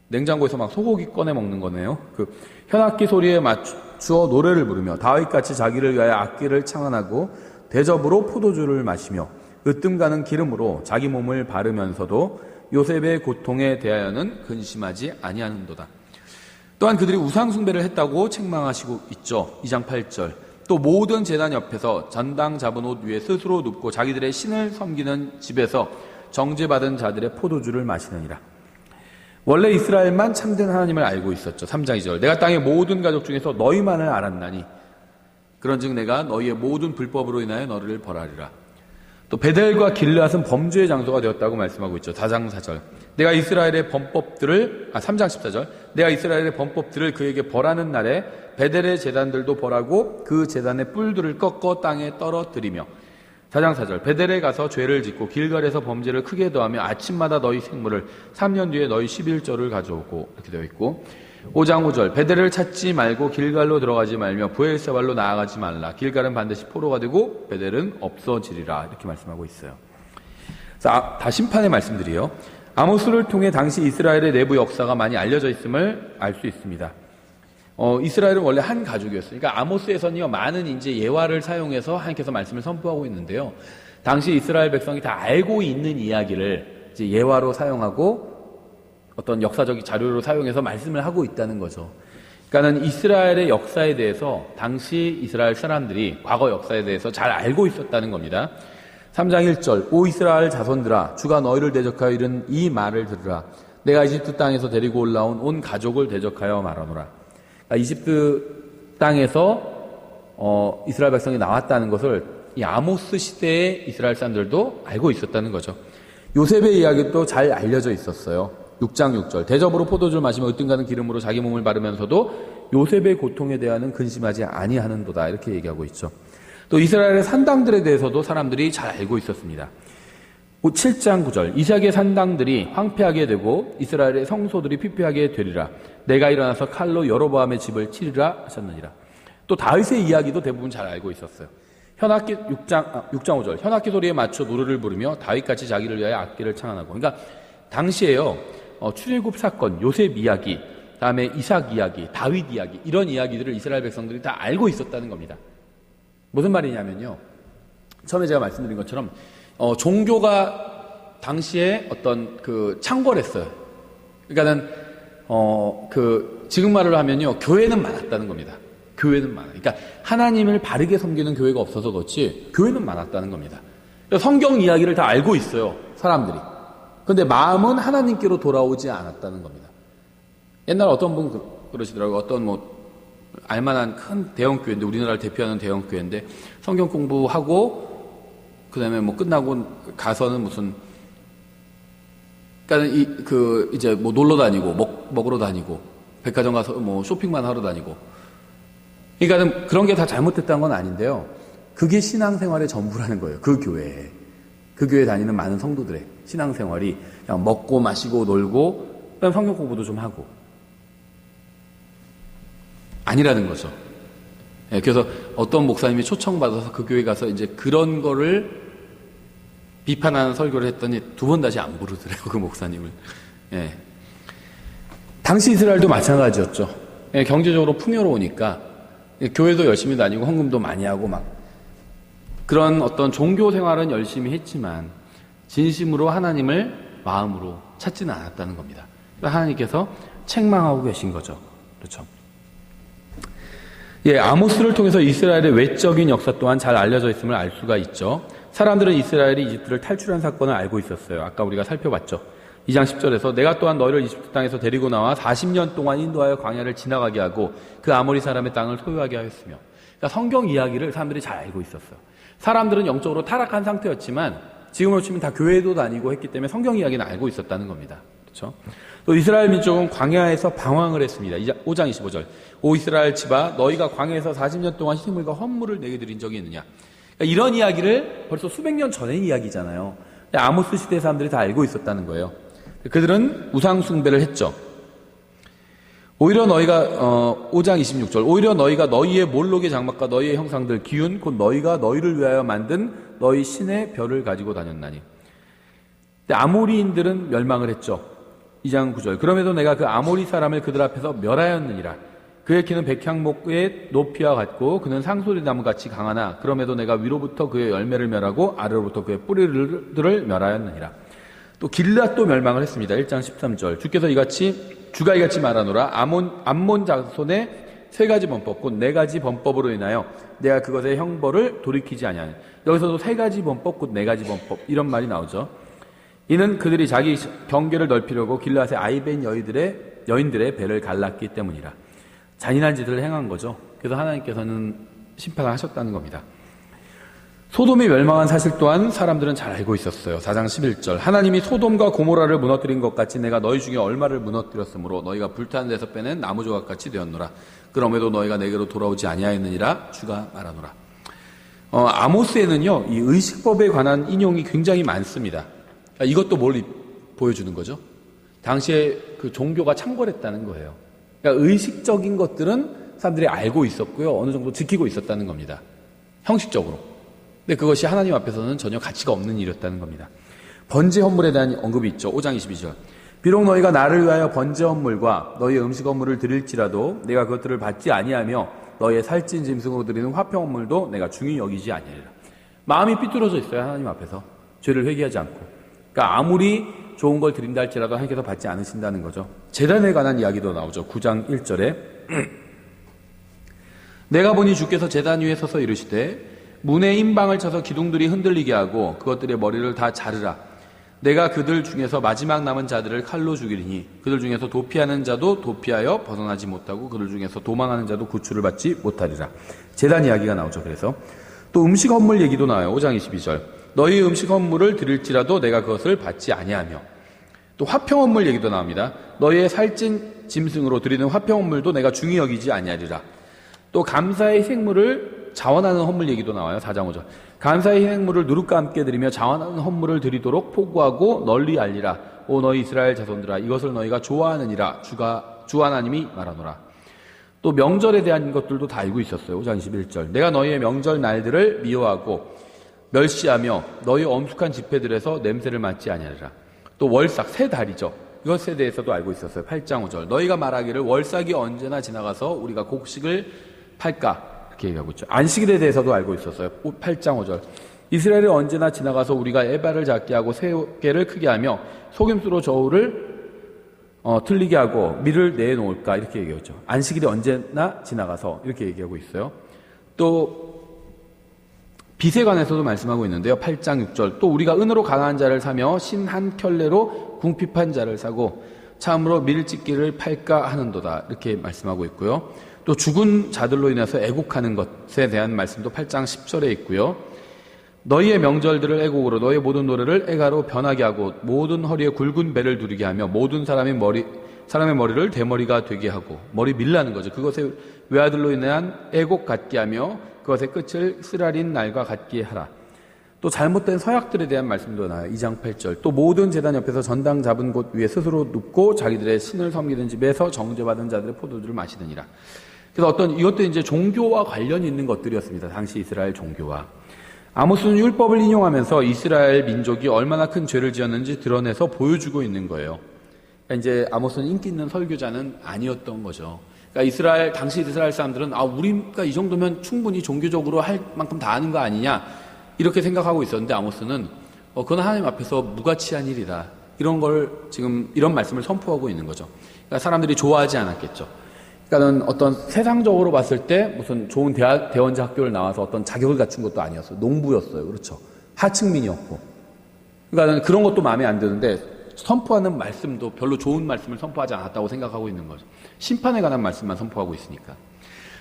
냉장고에서 막 소고기 꺼내 먹는 거네요. 그 현악기 소리에 맞추어 노래를 부르며 다윗같이 자기를 위하여 악기를 창안하고 대접으로 포도주를 마시며 으뜸 가는 기름으로 자기 몸을 바르면서도 요셉의 고통에 대하여는 근심하지 아니하는도다. 또한 그들이 우상 숭배를 했다고 책망하시고 있죠. 2장 8절. 또 모든 제단 옆에서 전당 잡은 옷 위에 스스로 눕고 자기들의 신을 섬기는 집에서 정죄받은 자들의 포도주를 마시느니라. 원래 이스라엘만 참된 하나님을 알고 있었죠. 3장 2절. 내가 땅의 모든 가족 중에서 너희만을 알았나니 그런즉 내가 너희의 모든 불법으로 인하여 너를 벌하리라. 또 베델과 길앗은 범죄의 장소가 되었다고 말씀하고 있죠. 4장 4절. 내가 이스라엘의 범법들을 3장 14절. 내가 이스라엘의 범법들을 그에게 벌하는 날에 베델의 제단들도 벌하고 그 제단의 뿔들을 꺾어 땅에 떨어뜨리며 4장 4절. 베델에 가서 죄를 짓고 길갈에서 범죄를 크게 더하며 아침마다 너희 생물을 3년 뒤에 너희 11절을 가져오고 이렇게 되어 있고 5장 5절. 베델을 찾지 말고 길갈로 들어가지 말며 브엘세발로 나아가지 말라. 길갈은 반드시 포로가 되고 베델은 없어지리라. 이렇게 말씀하고 있어요. 자, 다 심판의 말씀들이요. 아모스를 통해 당시 이스라엘의 내부 역사가 많이 알려져 있음을 알 수 있습니다. 이스라엘은 원래 한 가족이었어요. 그러니까 아모스에서는요, 많은 이제 예화를 사용해서 하나님께서 말씀을 선포하고 있는데요. 당시 이스라엘 백성이 다 알고 있는 이야기를 이제 예화로 사용하고 어떤 역사적 자료로 사용해서 말씀을 하고 있다는 거죠. 그러니까는 이스라엘의 역사에 대해서 당시 이스라엘 사람들이 과거 역사에 대해서 잘 알고 있었다는 겁니다. 3장 1절. 오 이스라엘 자손들아, 주가 너희를 대적하여 이른 이 말을 들으라. 내가 이집트 땅에서 데리고 올라온 온 가족을 대적하여 말하노라. 그러니까 이집트 땅에서 이스라엘 백성이 나왔다는 것을 이 아모스 시대의 이스라엘 사람들도 알고 있었다는 거죠. 요셉의 이야기도 잘 알려져 있었어요. 6장 6절. 대접으로 포도주를 마시며 으뜸 가는 기름으로 자기 몸을 바르면서도 요셉의 고통에 대하여는 근심하지 아니하는도다. 이렇게 얘기하고 있죠. 또 이스라엘의 산당들에 대해서도 사람들이 잘 알고 있었습니다. 7장 9절. 이삭의 산당들이 황폐하게 되고 이스라엘의 성소들이 피폐하게 되리라. 내가 일어나서 칼로 여로보암의 집을 치리라 하셨느니라. 또 다윗의 이야기도 대부분 잘 알고 있었어요. 현악기 6장 5절. 현악기 소리에 맞춰 노래를 부르며 다윗같이 자기를 위하여 악기를 창안하고. 그러니까 당시에요, 출애굽 사건, 요셉 이야기, 다음에 이삭 이야기, 다윗 이야기, 이런 이야기들을 이스라엘 백성들이 다 알고 있었다는 겁니다. 무슨 말이냐면요, 처음에 제가 말씀드린 것처럼 종교가 당시에 어떤 창궐했어요. 그러니까는 지금 말로 하면요, 교회는 많았다는 겁니다. 교회는 많아요. 그러니까 하나님을 바르게 섬기는 교회가 없어서 그렇지 교회는 많았다는 겁니다. 성경 이야기를 다 알고 있어요, 사람들이. 그런데 마음은 하나님께로 돌아오지 않았다는 겁니다. 옛날 어떤 분 그러시더라고요. 어떤 알만한 큰 대형 교회인데, 우리나라를 대표하는 대형 교회인데, 성경 공부하고 그다음에 끝나고 가서는 그러니까 이제 놀러 다니고 먹으러 다니고 백화점 가서 쇼핑만 하러 다니고. 그러니까는 그런 게 다 잘못됐다는 건 아닌데요. 그게 신앙생활의 전부라는 거예요. 그 교회에 다니는 많은 성도들의 신앙생활이 그냥 먹고 마시고 놀고 그다음 성경 공부도 좀 하고 아니라는 거죠. 예, 그래서 어떤 목사님이 초청받아서 그 교회 가서 이제 그런 거를 비판하는 설교를 했더니 두 번 다시 안 부르더래요, 그 목사님을. 예. 당시 이스라엘도 마찬가지였죠. 예, 경제적으로 풍요로우니까 교회도 열심히 다니고 헌금도 많이 하고 막 그런 어떤 종교 생활은 열심히 했지만 진심으로 하나님을 마음으로 찾지는 않았다는 겁니다. 하나님께서 책망하고 계신 거죠. 그렇죠. 예, 아모스를 통해서 이스라엘의 외적인 역사 또한 잘 알려져 있음을 알 수가 있죠. 사람들은 이스라엘이 이집트를 탈출한 사건을 알고 있었어요. 아까 우리가 살펴봤죠. 2장 10절에서 내가 또한 너희를 이집트 땅에서 데리고 나와 40년 동안 인도하여 광야를 지나가게 하고 그 아모리 사람의 땅을 소유하게 하였으며. 그러니까 성경 이야기를 사람들이 잘 알고 있었어요. 사람들은 영적으로 타락한 상태였지만 지금으로 치면 다 교회도 다니고 했기 때문에 성경 이야기는 알고 있었다는 겁니다. 그렇죠? 또 이스라엘 민족은 광야에서 방황을 했습니다. 5장 25절. 오 이스라엘 집아 너희가 광야에서 40년 동안 희생물과 헌물을 내게 드린 적이 있느냐. 그러니까 이런 이야기를 벌써 수백 년 전의 이야기잖아요. 아모스 시대 사람들이 다 알고 있었다는 거예요. 그들은 우상 숭배를 했죠. 오히려 너희가 5장 26절 오히려 너희가 너희의 몰록의 장막과 너희의 형상들 기운 곧 너희가 너희를 위하여 만든 너희 신의 별을 가지고 다녔나니. 근데 아모리인들은 멸망을 했죠. 2장 9절 그럼에도 내가 그 아모리 사람을 그들 앞에서 멸하였느니라. 그의 키는 백향목의 높이와 같고 그는 상소리나무같이 강하나 그럼에도 내가 위로부터 그의 열매를 멸하고 아래로부터 그의 뿌리들을 멸하였느니라. 또 길앗도 멸망을 했습니다. 1장 13절 주께서 주가 이같이 말하노라. 암몬 자손의 세 가지 범법 곧 네 가지 범법으로 인하여 내가 그것의 형벌을 돌이키지 아니하니. 여기서도 세 가지 범법 곧 네 가지 범법 이런 말이 나오죠. 이는 그들이 자기 경계를 넓히려고 길앗의 아이벤 여인들의 배를 갈랐기 때문이라. 잔인한 짓을 행한 거죠. 그래서 하나님께서는 심판을 하셨다는 겁니다. 소돔이 멸망한 사실 또한 사람들은 잘 알고 있었어요. 4장 11절 하나님이 소돔과 고모라를 무너뜨린 것 같이 내가 너희 중에 얼마를 무너뜨렸으므로 너희가 불타는 데서 빼낸 나무 조각같이 되었노라. 그럼에도 너희가 내게로 돌아오지 아니하였느니라 주가 말하노라. 아모스에는요 이 의식법에 관한 인용이 굉장히 많습니다. 이것도 뭘 보여주는 거죠? 당시에 그 종교가 창궐했다는 거예요. 그러니까 의식적인 것들은 사람들이 알고 있었고요. 어느 정도 지키고 있었다는 겁니다. 형식적으로. 근데 그것이 하나님 앞에서는 전혀 가치가 없는 일이었다는 겁니다. 번제 헌물에 대한 언급이 있죠. 5장 22절. 비록 너희가 나를 위하여 번제 헌물과 너희의 음식 헌물을 드릴지라도 내가 그것들을 받지 아니하며 너희의 살찐 짐승으로 드리는 화평 헌물도 내가 중히 여기지 아니하리라. 마음이 삐뚤어져 있어요. 하나님 앞에서. 죄를 회개하지 않고. 그러니까 아무리 좋은 걸 드린다 할지라도 하나님께서 받지 않으신다는 거죠. 제단에 관한 이야기도 나오죠. 9장 1절에 내가 보니 주께서 제단 위에 서서 이르시되 문에 임방을 쳐서 기둥들이 흔들리게 하고 그것들의 머리를 다 자르라. 내가 그들 중에서 마지막 남은 자들을 칼로 죽이리니 그들 중에서 도피하는 자도 도피하여 벗어나지 못하고 그들 중에서 도망하는 자도 구출을 받지 못하리라. 제단 이야기가 나오죠. 그래서 또 음식 헌물 얘기도 나와요. 5장 22절 너희 음식 헌물을 드릴지라도 내가 그것을 받지 아니하며. 또 화평 헌물 얘기도 나옵니다. 너희의 살찐 짐승으로 드리는 화평 헌물도 내가 중히 여기지 아니하리라. 또 감사의 희생물을 자원하는 헌물 얘기도 나와요. 4장 5절 감사의 희생물을 누룩과 함께 드리며 자원하는 헌물을 드리도록 포구하고 널리 알리라. 오 너희 이스라엘 자손들아 이것을 너희가 좋아하느니라. 주 하나님이 말하노라. 또 명절에 대한 것들도 다 알고 있었어요. 5장 21절 내가 너희의 명절 날들을 미워하고 멸시하며 너희 엄숙한 집회들에서 냄새를 맡지 아니하리라. 또 월삭 세 달이죠. 이것에 대해서도 알고 있었어요. 8장 5절 너희가 말하기를 월삭이 언제나 지나가서 우리가 곡식을 팔까 이렇게 얘기하고 있죠. 안식일에 대해서도 알고 있었어요. 8장 5절 이스라엘이 언제나 지나가서 우리가 에바를 작게 하고 새우깨를 크게 하며 속임수로 저울을 틀리게 하고 밀을 내놓을까 이렇게 얘기하죠. 안식일이 언제나 지나가서 이렇게 얘기하고 있어요. 또 빚에 관해서도 말씀하고 있는데요. 8장 6절 또 우리가 은으로 강한 자를 사며 신 한 켤레로 궁핍한 자를 사고 참으로 밀집기를 팔까 하는도다 이렇게 말씀하고 있고요. 또 죽은 자들로 인해서 애곡하는 것에 대한 말씀도 8장 10절에 있고요. 너희의 명절들을 애곡으로 너희의 모든 노래를 애가로 변하게 하고 모든 허리에 굵은 배를 두르게 하며 모든 사람의 머리를 대머리가 되게 하고 머리 밀라는 거죠. 그것의 외아들로 인한 애곡 같게 하며 그것의 끝을 쓰라린 날과 같게 하라. 또 잘못된 서약들에 대한 말씀도 나와요. 2장 8절 또 모든 제단 옆에서 전당 잡은 곳 위에 스스로 눕고 자기들의 신을 섬기는 집에서 정죄받은 자들의 포도주를 마시느니라. 그래서 이것도 이제 종교와 관련이 있는 것들이었습니다. 당시 이스라엘 종교와. 아모스는 율법을 인용하면서 이스라엘 민족이 얼마나 큰 죄를 지었는지 드러내서 보여주고 있는 거예요. 그러니까 이제 아모스는 인기 있는 설교자는 아니었던 거죠. 그러니까 당시 이스라엘 사람들은 우리가 이 정도면 충분히 종교적으로 할 만큼 다 아는 거 아니냐 이렇게 생각하고 있었는데 아모스는 그건 하나님 앞에서 무가치한 일이다. 이런 말씀을 선포하고 있는 거죠. 그러니까 사람들이 좋아하지 않았겠죠. 그러니까는 어떤 세상적으로 봤을 때 무슨 좋은 대원자 학교를 나와서 어떤 자격을 갖춘 것도 아니었어요. 농부였어요. 그렇죠. 하층민이었고. 그러니까는 그런 것도 마음에 안 드는데 선포하는 말씀도 별로 좋은 말씀을 선포하지 않았다고 생각하고 있는 거죠. 심판에 관한 말씀만 선포하고 있으니까.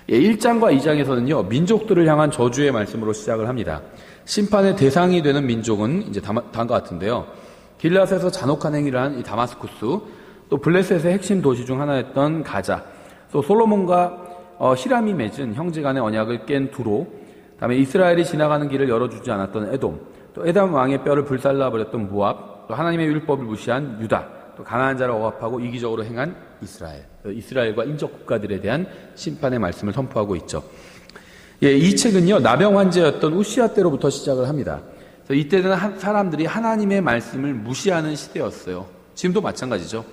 1장과 2장에서는요, 민족들을 향한 저주의 말씀으로 시작을 합니다. 심판의 대상이 되는 민족은 이제 다음과 같은데요. 길앗에서 잔혹한 행위를 한 이 다마스쿠스, 또 블레셋의 핵심 도시 중 하나였던 가자, 또 솔로몬과 히람이 맺은 형제 간의 언약을 깬 두로, 그다음에 이스라엘이 지나가는 길을 열어주지 않았던 에돔, 또 에돔 왕의 뼈를 불살라버렸던 모압, 또 하나님의 율법을 무시한 유다, 또 가나안 자를 억압하고 이기적으로 행한 이스라엘과 인접 국가들에 대한 심판의 말씀을 선포하고 있죠. 이 책은요, 나병 환자였던 우시아 때로부터 시작을 합니다. 그래서 이때는 사람들이 하나님의 말씀을 무시하는 시대였어요. 지금도 마찬가지죠.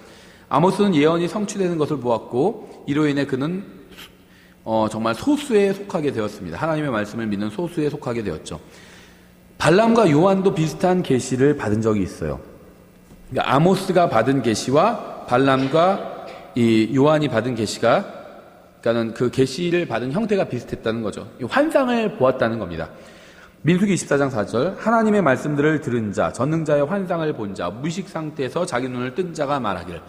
아모스는 예언이 성취되는 것을 보았고 이로 인해 그는 정말 소수에 속하게 되었습니다. 하나님의 말씀을 믿는 소수에 속하게 되었죠. 발람과 요한도 비슷한 계시를 받은 적이 있어요. 그러니까 아모스가 받은 계시와 발람과 이 요한이 받은 계시가, 그러니까는 그 계시를 받은 형태가 비슷했다는 거죠. 환상을 보았다는 겁니다. 민수기 24장 4절, 하나님의 말씀들을 들은 자, 전능자의 환상을 본 자, 무의식 상태에서 자기 눈을 뜬 자가 말하길.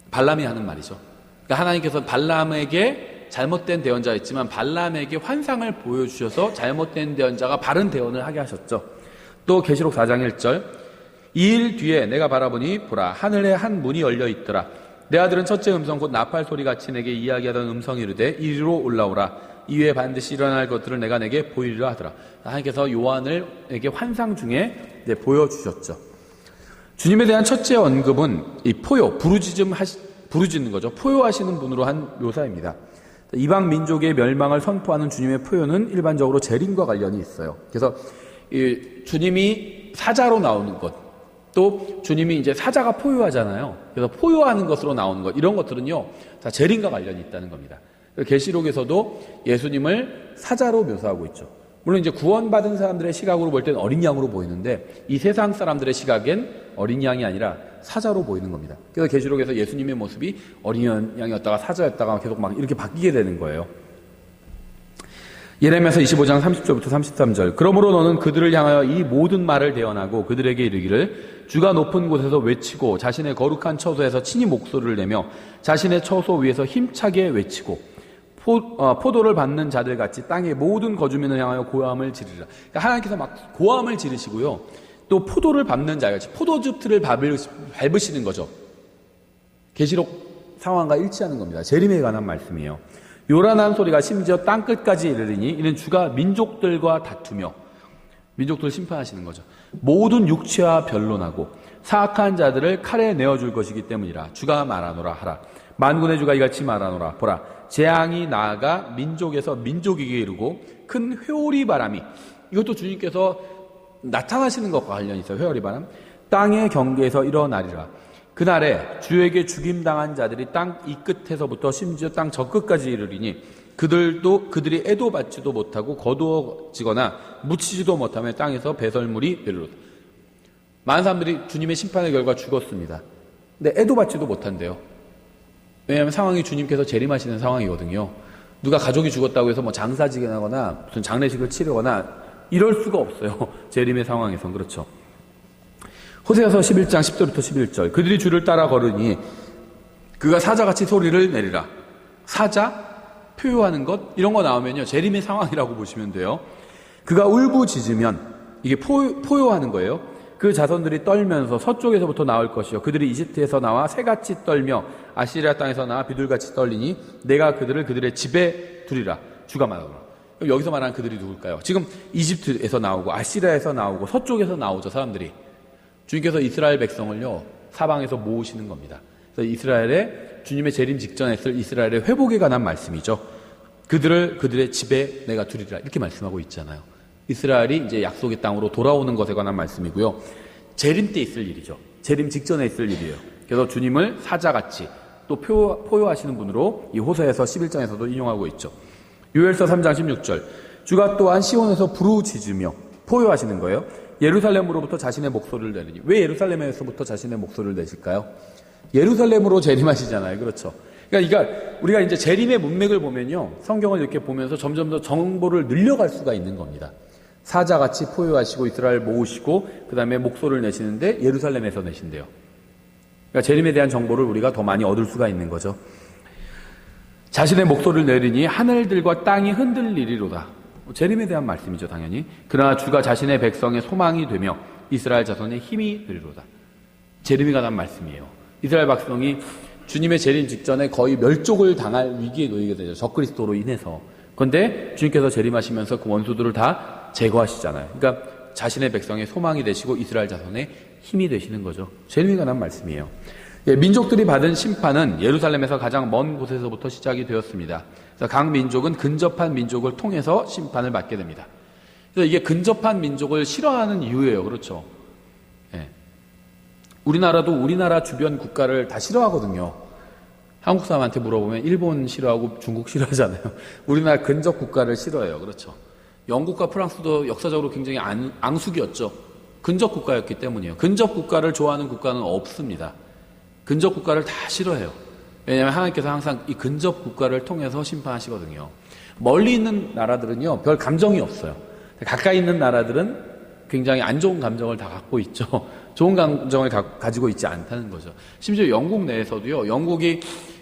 발람이 하는 말이죠. 그러니까 하나님께서 발람에게 잘못된 대언자였지만 발람에게 환상을 보여주셔서 잘못된 대언자가 바른 대언을 하게 하셨죠. 또 계시록 4장 1절, 이 일 뒤에 내가 바라보니 보라 하늘에 한 문이 열려 있더라. 내 아들은 첫째 음성 곧 나팔 소리같이 내게 이야기하던 음성이 이르되 이리로 올라오라. 이후에 반드시 일어날 것들을 내가 내게 보이리라 하더라. 하나님께서 요한에게 환상 중에 이제 보여주셨죠. 주님에 대한 첫째 언급은 이 부르짖는 거죠. 포효하시는 분으로 한 묘사입니다. 이방 민족의 멸망을 선포하는 주님의 포효는 일반적으로 재림과 관련이 있어요. 그래서 이 주님이 사자로 나오는 것, 또 주님이 이제 사자가 포효하잖아요. 그래서 포효하는 것으로 나오는 것, 이런 것들은요 다 재림과 관련이 있다는 겁니다. 계시록에서도 예수님을 사자로 묘사하고 있죠. 물론 이제 구원받은 사람들의 시각으로 볼 때는 어린 양으로 보이는데 이 세상 사람들의 시각엔 어린 양이 아니라 사자로 보이는 겁니다. 그래서 계시록에서 예수님의 모습이 어린 양이었다가 사자였다가 계속 막 이렇게 바뀌게 되는 거예요. 예레미야서 25장 30절부터 33절, 그러므로 너는 그들을 향하여 이 모든 말을 대언하고 그들에게 이르기를 주가 높은 곳에서 외치고 자신의 거룩한 처소에서 친히 목소리를 내며 자신의 처소 위에서 힘차게 외치고 포도를 받는 자들 같이 땅의 모든 거주민을 향하여 고함을 지르라. 그러니까 하나님께서 막 고함을 지르시고요. 또 포도를 밟는 자같이 포도즙 틀을 밟으시는 거죠. 계시록 상황과 일치하는 겁니다. 재림에 관한 말씀이에요. 요란한 소리가 심지어 땅끝까지 이르리니 이는 주가 민족들과 다투며 민족들을 심판하시는 거죠. 모든 육체와 변론하고 사악한 자들을 칼에 내어줄 것이기 때문이라. 주가 말하노라 하라. 만군의 주가 이같이 말하노라. 보라, 재앙이 나아가 민족에서 민족에게 이르고 큰 회오리 바람이, 이것도 주님께서 나타나시는 것과 관련이 있어요. 회오리 바람. 땅의 경계에서 일어나리라. 그날에 주에게 죽임당한 자들이 땅 이 끝에서부터 심지어 땅 저 끝까지 이르리니 그들이 애도 받지도 못하고 거두어지거나 묻히지도 못하며 땅에서 배설물이 되리로다. 많은 사람들이 주님의 심판의 결과 죽었습니다. 근데 애도 받지도 못한대요. 왜냐하면 상황이 주님께서 재림하시는 상황이거든요. 누가 가족이 죽었다고 해서 뭐 장사지게나거나 무슨 장례식을 치르거나 이럴 수가 없어요. 재림의 상황에선. 그렇죠. 호세아서 11장 10절부터 11절, 그들이 주를 따라 걸으니 그가 사자같이 소리를 내리라. 사자? 표효하는 것? 이런 거 나오면요 재림의 상황이라고 보시면 돼요. 그가 울부짖으면 이게 포효하는 거예요. 그 자손들이 떨면서 서쪽에서부터 나올 것이요 그들이 이집트에서 나와 새같이 떨며 아시리아 땅에서 나와 비둘같이 떨리니 내가 그들의 집에 두리라. 주가 말하노라. 여기서 말하는 그들이 누굴까요? 지금 이집트에서 나오고 아시리아에서 나오고 서쪽에서 나오죠. 사람들이. 주님께서 이스라엘 백성을요 사방에서 모으시는 겁니다. 그래서 이스라엘의 주님의 재림 직전에 있을 이스라엘의 회복에 관한 말씀이죠. 그들의 집에 내가 두리라 이렇게 말씀하고 있잖아요. 이스라엘이 이제 약속의 땅으로 돌아오는 것에 관한 말씀이고요. 재림 때 있을 일이죠. 재림 직전에 있을 일이에요. 그래서 주님을 사자같이 또 포효하시는 분으로 이 호세에서 11장에서도 인용하고 있죠. 요엘서 3장 16절 주가 또한 시온에서 부르짖으며 포효하시는 거예요. 예루살렘으로부터 자신의 목소리를 내리니. 왜 예루살렘에서부터 자신의 목소리를 내실까요? 예루살렘으로 재림하시잖아요. 그렇죠. 그러니까 우리가 이제 재림의 문맥을 보면요, 성경을 이렇게 보면서 점점 더 정보를 늘려갈 수가 있는 겁니다. 사자같이 포효하시고 이스라엘 모으시고 그 다음에 목소리를 내시는데 예루살렘에서 내신대요. 그러니까 재림에 대한 정보를 우리가 더 많이 얻을 수가 있는 거죠. 자신의 목소리를 내리니 하늘들과 땅이 흔들리리로다. 재림에 대한 말씀이죠, 당연히. 그러나 주가 자신의 백성의 소망이 되며 이스라엘 자손의 힘이 되리로다. 재림에 관한 말씀이에요. 이스라엘 백성이 주님의 재림 직전에 거의 멸족을 당할 위기에 놓이게 되죠. 적그리스도로 인해서. 그런데 주님께서 재림하시면서 그 원수들을 다 제거하시잖아요. 그러니까 자신의 백성의 소망이 되시고 이스라엘 자손의 힘이 되시는 거죠. 재림에 관한 말씀이에요. 민족들이 받은 심판은 예루살렘에서 가장 먼 곳에서부터 시작이 되었습니다. 그래서 각 민족은 근접한 민족을 통해서 심판을 받게 됩니다. 그래서 이게 근접한 민족을 싫어하는 이유예요. 그렇죠. 예. 우리나라도 우리나라 주변 국가를 다 싫어하거든요. 한국 사람한테 물어보면 일본 싫어하고 중국 싫어하잖아요. 우리나라 근접 국가를 싫어해요. 그렇죠. 영국과 프랑스도 역사적으로 굉장히 앙숙이었죠. 근접 국가였기 때문이에요. 근접 국가를 좋아하는 국가는 없습니다. 근접 국가를 다 싫어해요. 왜냐하면 하나님께서 항상 이 근접 국가를 통해서 심판하시거든요. 멀리 있는 나라들은요, 별 감정이 없어요. 가까이 있는 나라들은 굉장히 안 좋은 감정을 다 갖고 있죠. 좋은 감정을 가지고 있지 않다는 거죠. 심지어 영국 내에서도요, 영국이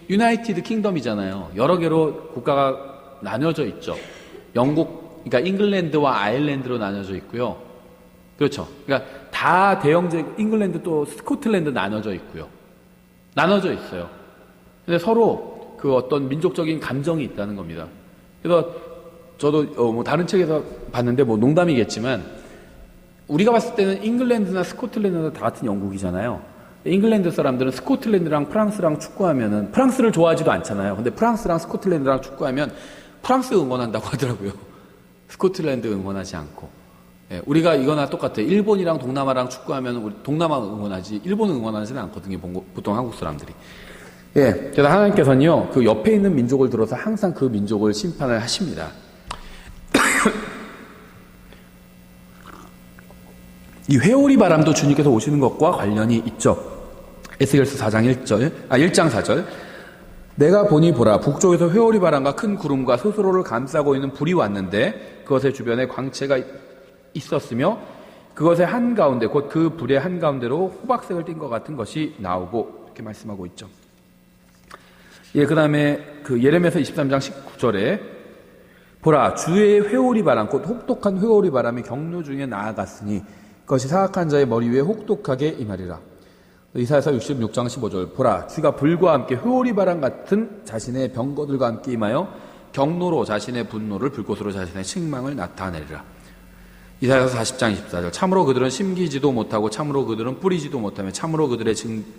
유나이티드 킹덤이잖아요. 여러 개로 국가가 나뉘어져 있죠. 영국, 그러니까 잉글랜드와 아일랜드로 나뉘어져 있고요. 그렇죠. 그러니까 다 대영제, 잉글랜드 또 스코틀랜드 나눠져 있고요. 나눠져 있어요. 근데 서로 그 어떤 민족적인 감정이 있다는 겁니다. 그래서 저도 뭐 다른 책에서 봤는데 뭐 농담이겠지만 우리가 봤을 때는 잉글랜드나 스코틀랜드나 다 같은 영국이잖아요. 잉글랜드 사람들은 스코틀랜드랑 프랑스랑 축구하면은 프랑스를 좋아하지도 않잖아요. 근데 프랑스랑 스코틀랜드랑 축구하면 프랑스 응원한다고 하더라고요. 스코틀랜드 응원하지 않고. 예, 우리가 이거나 똑같아요. 일본이랑 동남아랑 축구하면 우리 동남아 응원하지 일본 응원하지는 않거든요. 보통 한국 사람들이. 예, 그래서 하나님께서는요, 그 옆에 있는 민족을 들어서 항상 그 민족을 심판을 하십니다. 이 회오리 바람도 주님께서 오시는 것과 관련이 있죠. 에스겔서 1장 4절. 내가 보니 보라, 북쪽에서 회오리 바람과 큰 구름과 스스로를 감싸고 있는 불이 왔는데 그것의 주변에 광채가 있었으며 그것의 한가운데, 곧 그 불의 한가운데로 호박색을 띤 것 같은 것이 나오고, 이렇게 말씀하고 있죠. 예, 그 다음에 그 예레미야서 23장 19절에 보라, 주의 회오리 바람, 곧 혹독한 회오리 바람이 경로 중에 나아갔으니 그것이 사악한 자의 머리 위에 혹독하게 임하리라. 이사야서 66장 15절 보라, 주가 불과 함께 회오리 바람 같은 자신의 병거들과 함께 임하여 경로로 자신의 분노를, 불꽃으로 자신의 책망을 나타내리라. 이사야서 40장 24절 참으로 그들은 심기지도 못하고 참으로 그들은 뿌리지도 못하며 참으로 그들의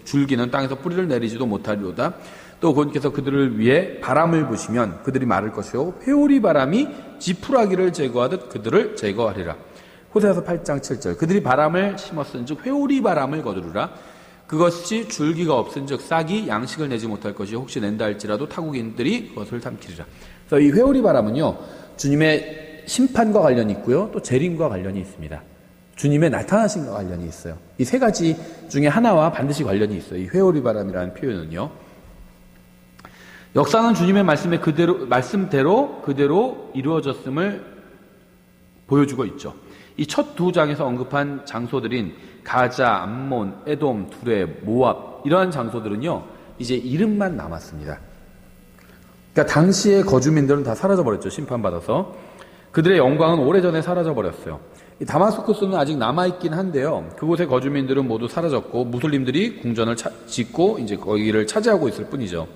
줄기는 땅에서 뿌리를 내리지도 못하리로다. 또 그분께서 그들을 위해 바람을 부시면 그들이 마를 것이요 회오리 바람이 지푸라기를 제거하듯 그들을 제거하리라. 호세아서 8장 7절 그들이 바람을 심었은즉 회오리 바람을 거두리라. 그것이 줄기가 없은즉 싹이 양식을 내지 못할 것이 혹시 낸다 할지라도 타국인들이 그것을 삼키리라. 그래서 이 회오리 바람은요, 주님의 심판과 관련이 있고요, 또 재림과 관련이 있습니다. 주님의 나타나심과 관련이 있어요. 이 세 가지 중에 하나와 반드시 관련이 있어요. 이 회오리 바람이라는 표현은요. 역사는 주님의 말씀대로 그대로 이루어졌음을 보여주고 있죠. 이 첫 두 장에서 언급한 장소들인 가자, 암몬, 에돔, 두레, 모압, 이러한 장소들은요, 이제 이름만 남았습니다. 그러니까 당시의 거주민들은 다 사라져버렸죠. 심판받아서. 그들의 영광은 오래전에 사라져버렸어요. 다마스쿠스는 아직 남아있긴 한데요, 그곳의 거주민들은 모두 사라졌고 무슬림들이 궁전을 짓고 이제 거기를 차지하고 있을 뿐이죠.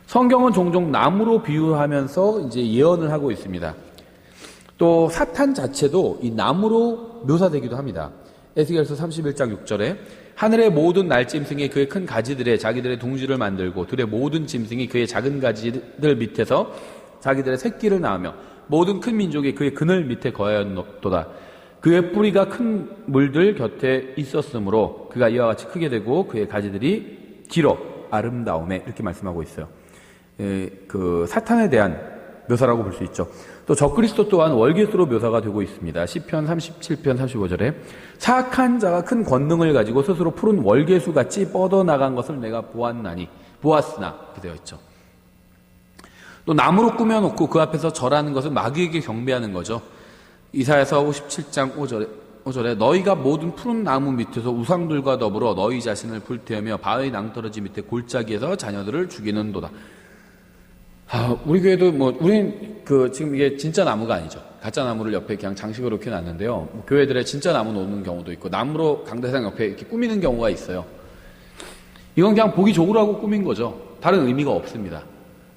성경은 종종 나무로 비유하면서 이제 예언을 하고 있습니다. 또 사탄 자체도 이 나무로 묘사되기도 합니다. 에스겔서 31장 6절에 하늘의 모든 날짐승이 그의 큰 가지들에 자기들의 둥지를 만들고 들의 모든 짐승이 그의 작은 가지들 밑에서 자기들의 새끼를 낳으며 모든 큰 민족이 그의 그늘 밑에 거하였도다. 그의 뿌리가 큰 물들 곁에 있었으므로 그가 이와 같이 크게 되고 그의 가지들이 길어 아름다움에 이렇게 말씀하고 있어요. 그 사탄에 대한 묘사라고 볼 수 있죠. 또 적그리스도 또한 월계수로 묘사가 되고 있습니다. 시편 37편 35절에 사악한 자가 큰 권능을 가지고 스스로 푸른 월계수같이 뻗어나간 것을 내가 보았으나 이렇게 되어 있죠. 또 나무로 꾸며놓고 그 앞에서 절하는 것은 마귀에게 경배하는 거죠. 이사야서 57장 5절에 너희가 모든 푸른 나무 밑에서 우상들과 더불어 너희 자신을 불태우며 바위 낭떠러지 밑에 골짜기에서 자녀들을 죽이는도다. 우리 교회도 우린 지금 이게 진짜 나무가 아니죠. 가짜 나무를 옆에 그냥 장식으로 이렇게 놨는데요. 교회들에 진짜 나무 놓는 경우도 있고, 나무로 강대상 옆에 이렇게 꾸미는 경우가 있어요. 이건 그냥 보기 좋으라고 꾸민 거죠. 다른 의미가 없습니다.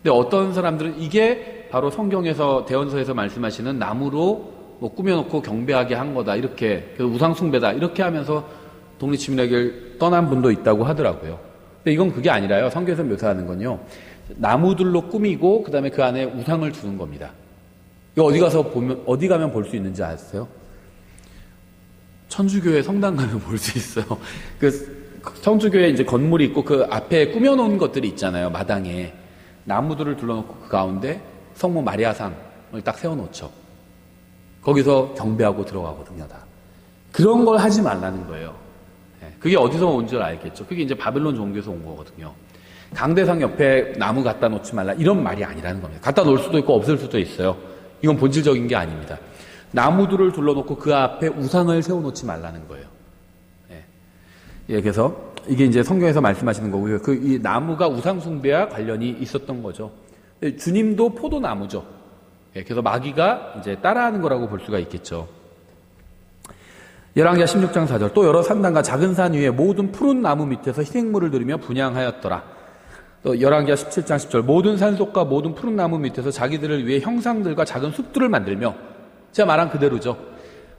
근데 어떤 사람들은 이게 바로 성경에서, 대언서에서 말씀하시는 나무로 꾸며놓고 경배하게 한 거다. 이렇게, 우상숭배다. 이렇게 하면서 독립주의를 떠난 분도 있다고 하더라고요. 근데 이건 그게 아니라요. 성경에서 묘사하는 건요. 나무들로 꾸미고 그다음에 그 안에 우상을 두는 겁니다. 이거 어디 가면 볼 수 있는지 아세요? 천주교회 성당 가면 볼 수 있어요. 천주교회 이제 건물이 있고 그 앞에 꾸며놓은 것들이 있잖아요. 마당에 나무들을 둘러놓고 그 가운데 성모 마리아상을 딱 세워놓죠. 거기서 경배하고 들어가거든요. 다 그런 걸 하지 말라는 거예요. 그게 어디서 온 줄 알겠죠. 그게 이제 바벨론 종교에서 온 거거든요. 강대상 옆에 나무 갖다 놓지 말라 이런 말이 아니라는 겁니다. 갖다 놓을 수도 있고 없을 수도 있어요. 이건 본질적인 게 아닙니다. 나무들을 둘러놓고 그 앞에 우상을 세워놓지 말라는 거예요. 그래서 이게 이제 성경에서 말씀하시는 거고요. 이 나무가 우상 숭배와 관련이 있었던 거죠. 주님도 포도나무죠. 그래서 마귀가 이제 따라하는 거라고 볼 수가 있겠죠. 열왕기하 16장 4절 또 여러 산단과 작은 산 위에 모든 푸른 나무 밑에서 희생물을 드리며 분향하였더라. 또 열왕기하 17장 10절 모든 산속과 모든 푸른 나무 밑에서 자기들을 위해 형상들과 작은 숲들을 만들며, 제가 말한 그대로죠.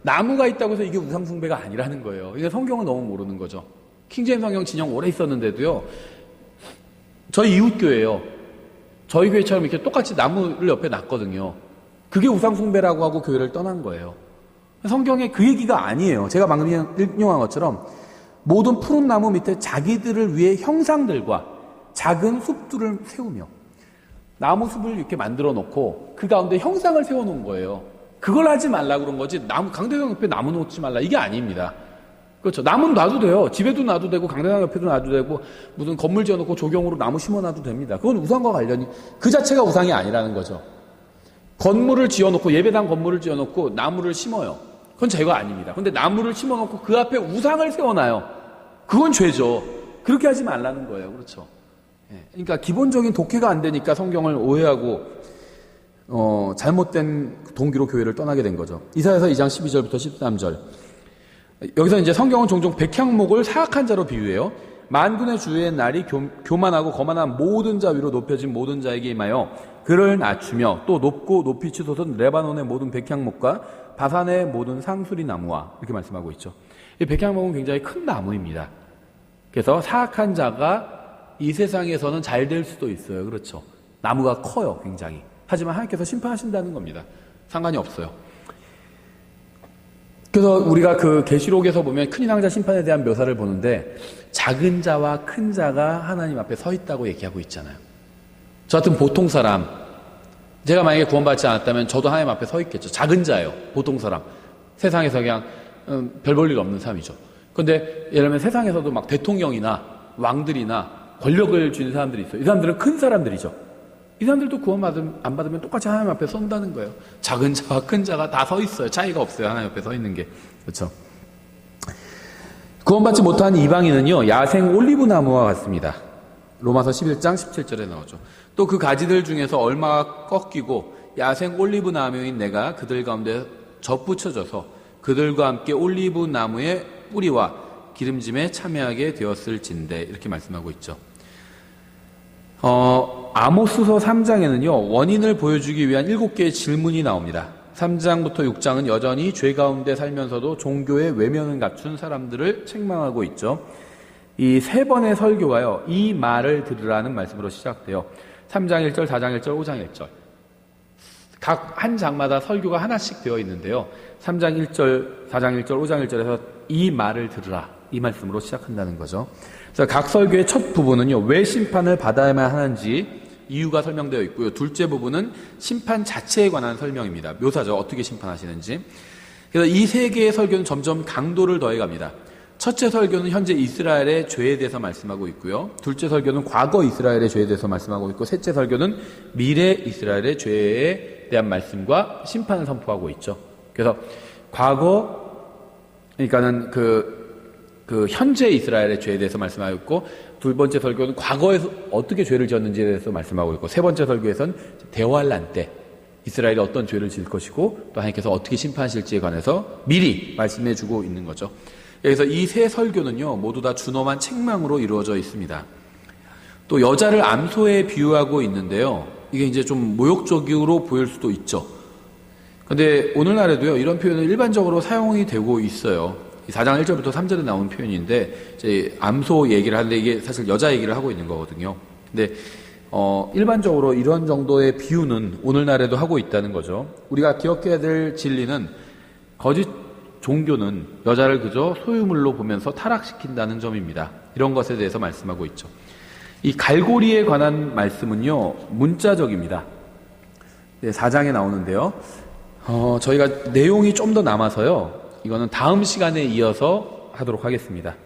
나무가 있다고 해서 이게 우상숭배가 아니라는 거예요. 이게 성경을 너무 모르는 거죠. 킹제임 성경 진영 오래 있었는데도요. 저희 이웃교회예요. 저희 교회처럼 이렇게 똑같이 나무를 옆에 놨거든요. 그게 우상숭배라고 하고 교회를 떠난 거예요. 성경에 그 얘기가 아니에요. 제가 방금 인용한 것처럼 모든 푸른 나무 밑에 자기들을 위해 형상들과 작은 숲들을 세우며, 나무 숲을 이렇게 만들어 놓고 그 가운데 형상을 세워 놓은 거예요. 그걸 하지 말라고 그런 거지, 강대상 옆에 나무 놓지 말라 이게 아닙니다. 그렇죠. 나무는 놔도 돼요. 집에도 놔도 되고 강대상 옆에도 놔도 되고 무슨 건물 지어놓고 조경으로 나무 심어놔도 됩니다. 그건 우상과 관련이, 그 자체가 우상이 아니라는 거죠. 건물을 지어놓고, 예배당 건물을 지어놓고 나무를 심어요. 그건 죄가 아닙니다. 근데 나무를 심어놓고 그 앞에 우상을 세워놔요. 그건 죄죠. 그렇게 하지 말라는 거예요. 그렇죠. 그러니까 기본적인 독해가 안 되니까 성경을 오해하고 잘못된 동기로 교회를 떠나게 된 거죠. 이사야서 2장 12절부터 13절. 여기서 이제 성경은 종종 백향목을 사악한 자로 비유해요. 만군의 주의 날이 교만하고 거만한 모든 자 위로 높여진 모든 자에게 임하여 그를 낮추며 또 높고 높이 치솟은 레바논의 모든 백향목과 바산의 모든 상수리 나무와, 이렇게 말씀하고 있죠. 이 백향목은 굉장히 큰 나무입니다. 그래서 사악한 자가 이 세상에서는 잘 될 수도 있어요. 그렇죠. 나무가 커요. 굉장히. 하지만 하나님께서 심판하신다는 겁니다. 상관이 없어요. 그래서 우리가 그 계시록에서 보면 큰 이상자 심판에 대한 묘사를 보는데 작은 자와 큰 자가 하나님 앞에 서 있다고 얘기하고 있잖아요. 저 같은 보통 사람, 제가 만약에 구원받지 않았다면 저도 하나님 앞에 서 있겠죠. 작은 자예요. 보통 사람. 세상에서 그냥 별 볼 일 없는 사람이죠. 그런데 예를 들면 세상에서도 막 대통령이나 왕들이나 권력을 쥐는 사람들이 있어요. 이 사람들은 큰 사람들이죠. 이 사람들도 구원 안 받으면 똑같이 하나님 앞에 선다는 거예요. 작은 자와 큰 자가 다 서 있어요. 차이가 없어요. 하나님 앞에 서 있는 게. 그렇죠. 구원받지 못한 이방인은요, 야생 올리브 나무와 같습니다. 로마서 11장 17절에 나오죠. 또 그 가지들 중에서 얼마가 꺾이고 야생 올리브 나무인 내가 그들 가운데 접붙여져서 그들과 함께 올리브 나무의 뿌리와 기름짐에 참여하게 되었을진데, 이렇게 말씀하고 있죠. 아모스서 3장에는요, 원인을 보여주기 위한 7개의 질문이 나옵니다. 3장부터 6장은 여전히 죄 가운데 살면서도 종교의 외면을 갖춘 사람들을 책망하고 있죠. 이 세 번의 설교가요, 이 말을 들으라는 말씀으로 시작돼요. 3장 1절, 4장 1절, 5장 1절. 각 한 장마다 설교가 하나씩 되어 있는데요. 3장 1절, 4장 1절, 5장 1절에서 이 말을 들으라, 이 말씀으로 시작한다는 거죠. 그래서 각 설교의 첫 부분은요, 왜 심판을 받아야만 하는지 이유가 설명되어 있고요. 둘째 부분은 심판 자체에 관한 설명입니다. 묘사죠. 어떻게 심판하시는지. 그래서 이 세 개의 설교는 점점 강도를 더해갑니다. 첫째 설교는 현재 이스라엘의 죄에 대해서 말씀하고 있고요. 둘째 설교는 과거 이스라엘의 죄에 대해서 말씀하고 있고, 셋째 설교는 미래 이스라엘의 죄에 대한 말씀과 심판을 선포하고 있죠. 그래서 그러니까는 현재 이스라엘의 죄에 대해서 말씀하고 있고, 두 번째 설교는 과거에서 어떻게 죄를 지었는지에 대해서 말씀하고 있고, 세 번째 설교에서는 대환란 때 이스라엘이 어떤 죄를 지을 것이고 또 하나님께서 어떻게 심판하실지에 관해서 미리 말씀해 주고 있는 거죠. 그래서 이 세 설교는요, 모두 다 준엄한 책망으로 이루어져 있습니다. 또 여자를 암소에 비유하고 있는데요, 이게 이제 좀 모욕적으로 보일 수도 있죠. 근데 오늘날에도요, 이런 표현은 일반적으로 사용이 되고 있어요. 4장 1절부터 3절에 나온 표현인데, 이제 암소 얘기를 하는데 이게 사실 여자 얘기를 하고 있는 거거든요. 근데 일반적으로 이런 정도의 비유는 오늘날에도 하고 있다는 거죠. 우리가 기억해야 될 진리는, 거짓 종교는 여자를 그저 소유물로 보면서 타락시킨다는 점입니다. 이런 것에 대해서 말씀하고 있죠. 이 갈고리에 관한 말씀은요, 문자적입니다. 4장에 나오는데요. 저희가 내용이 좀 더 남아서요, 이거는 다음 시간에 이어서 하도록 하겠습니다.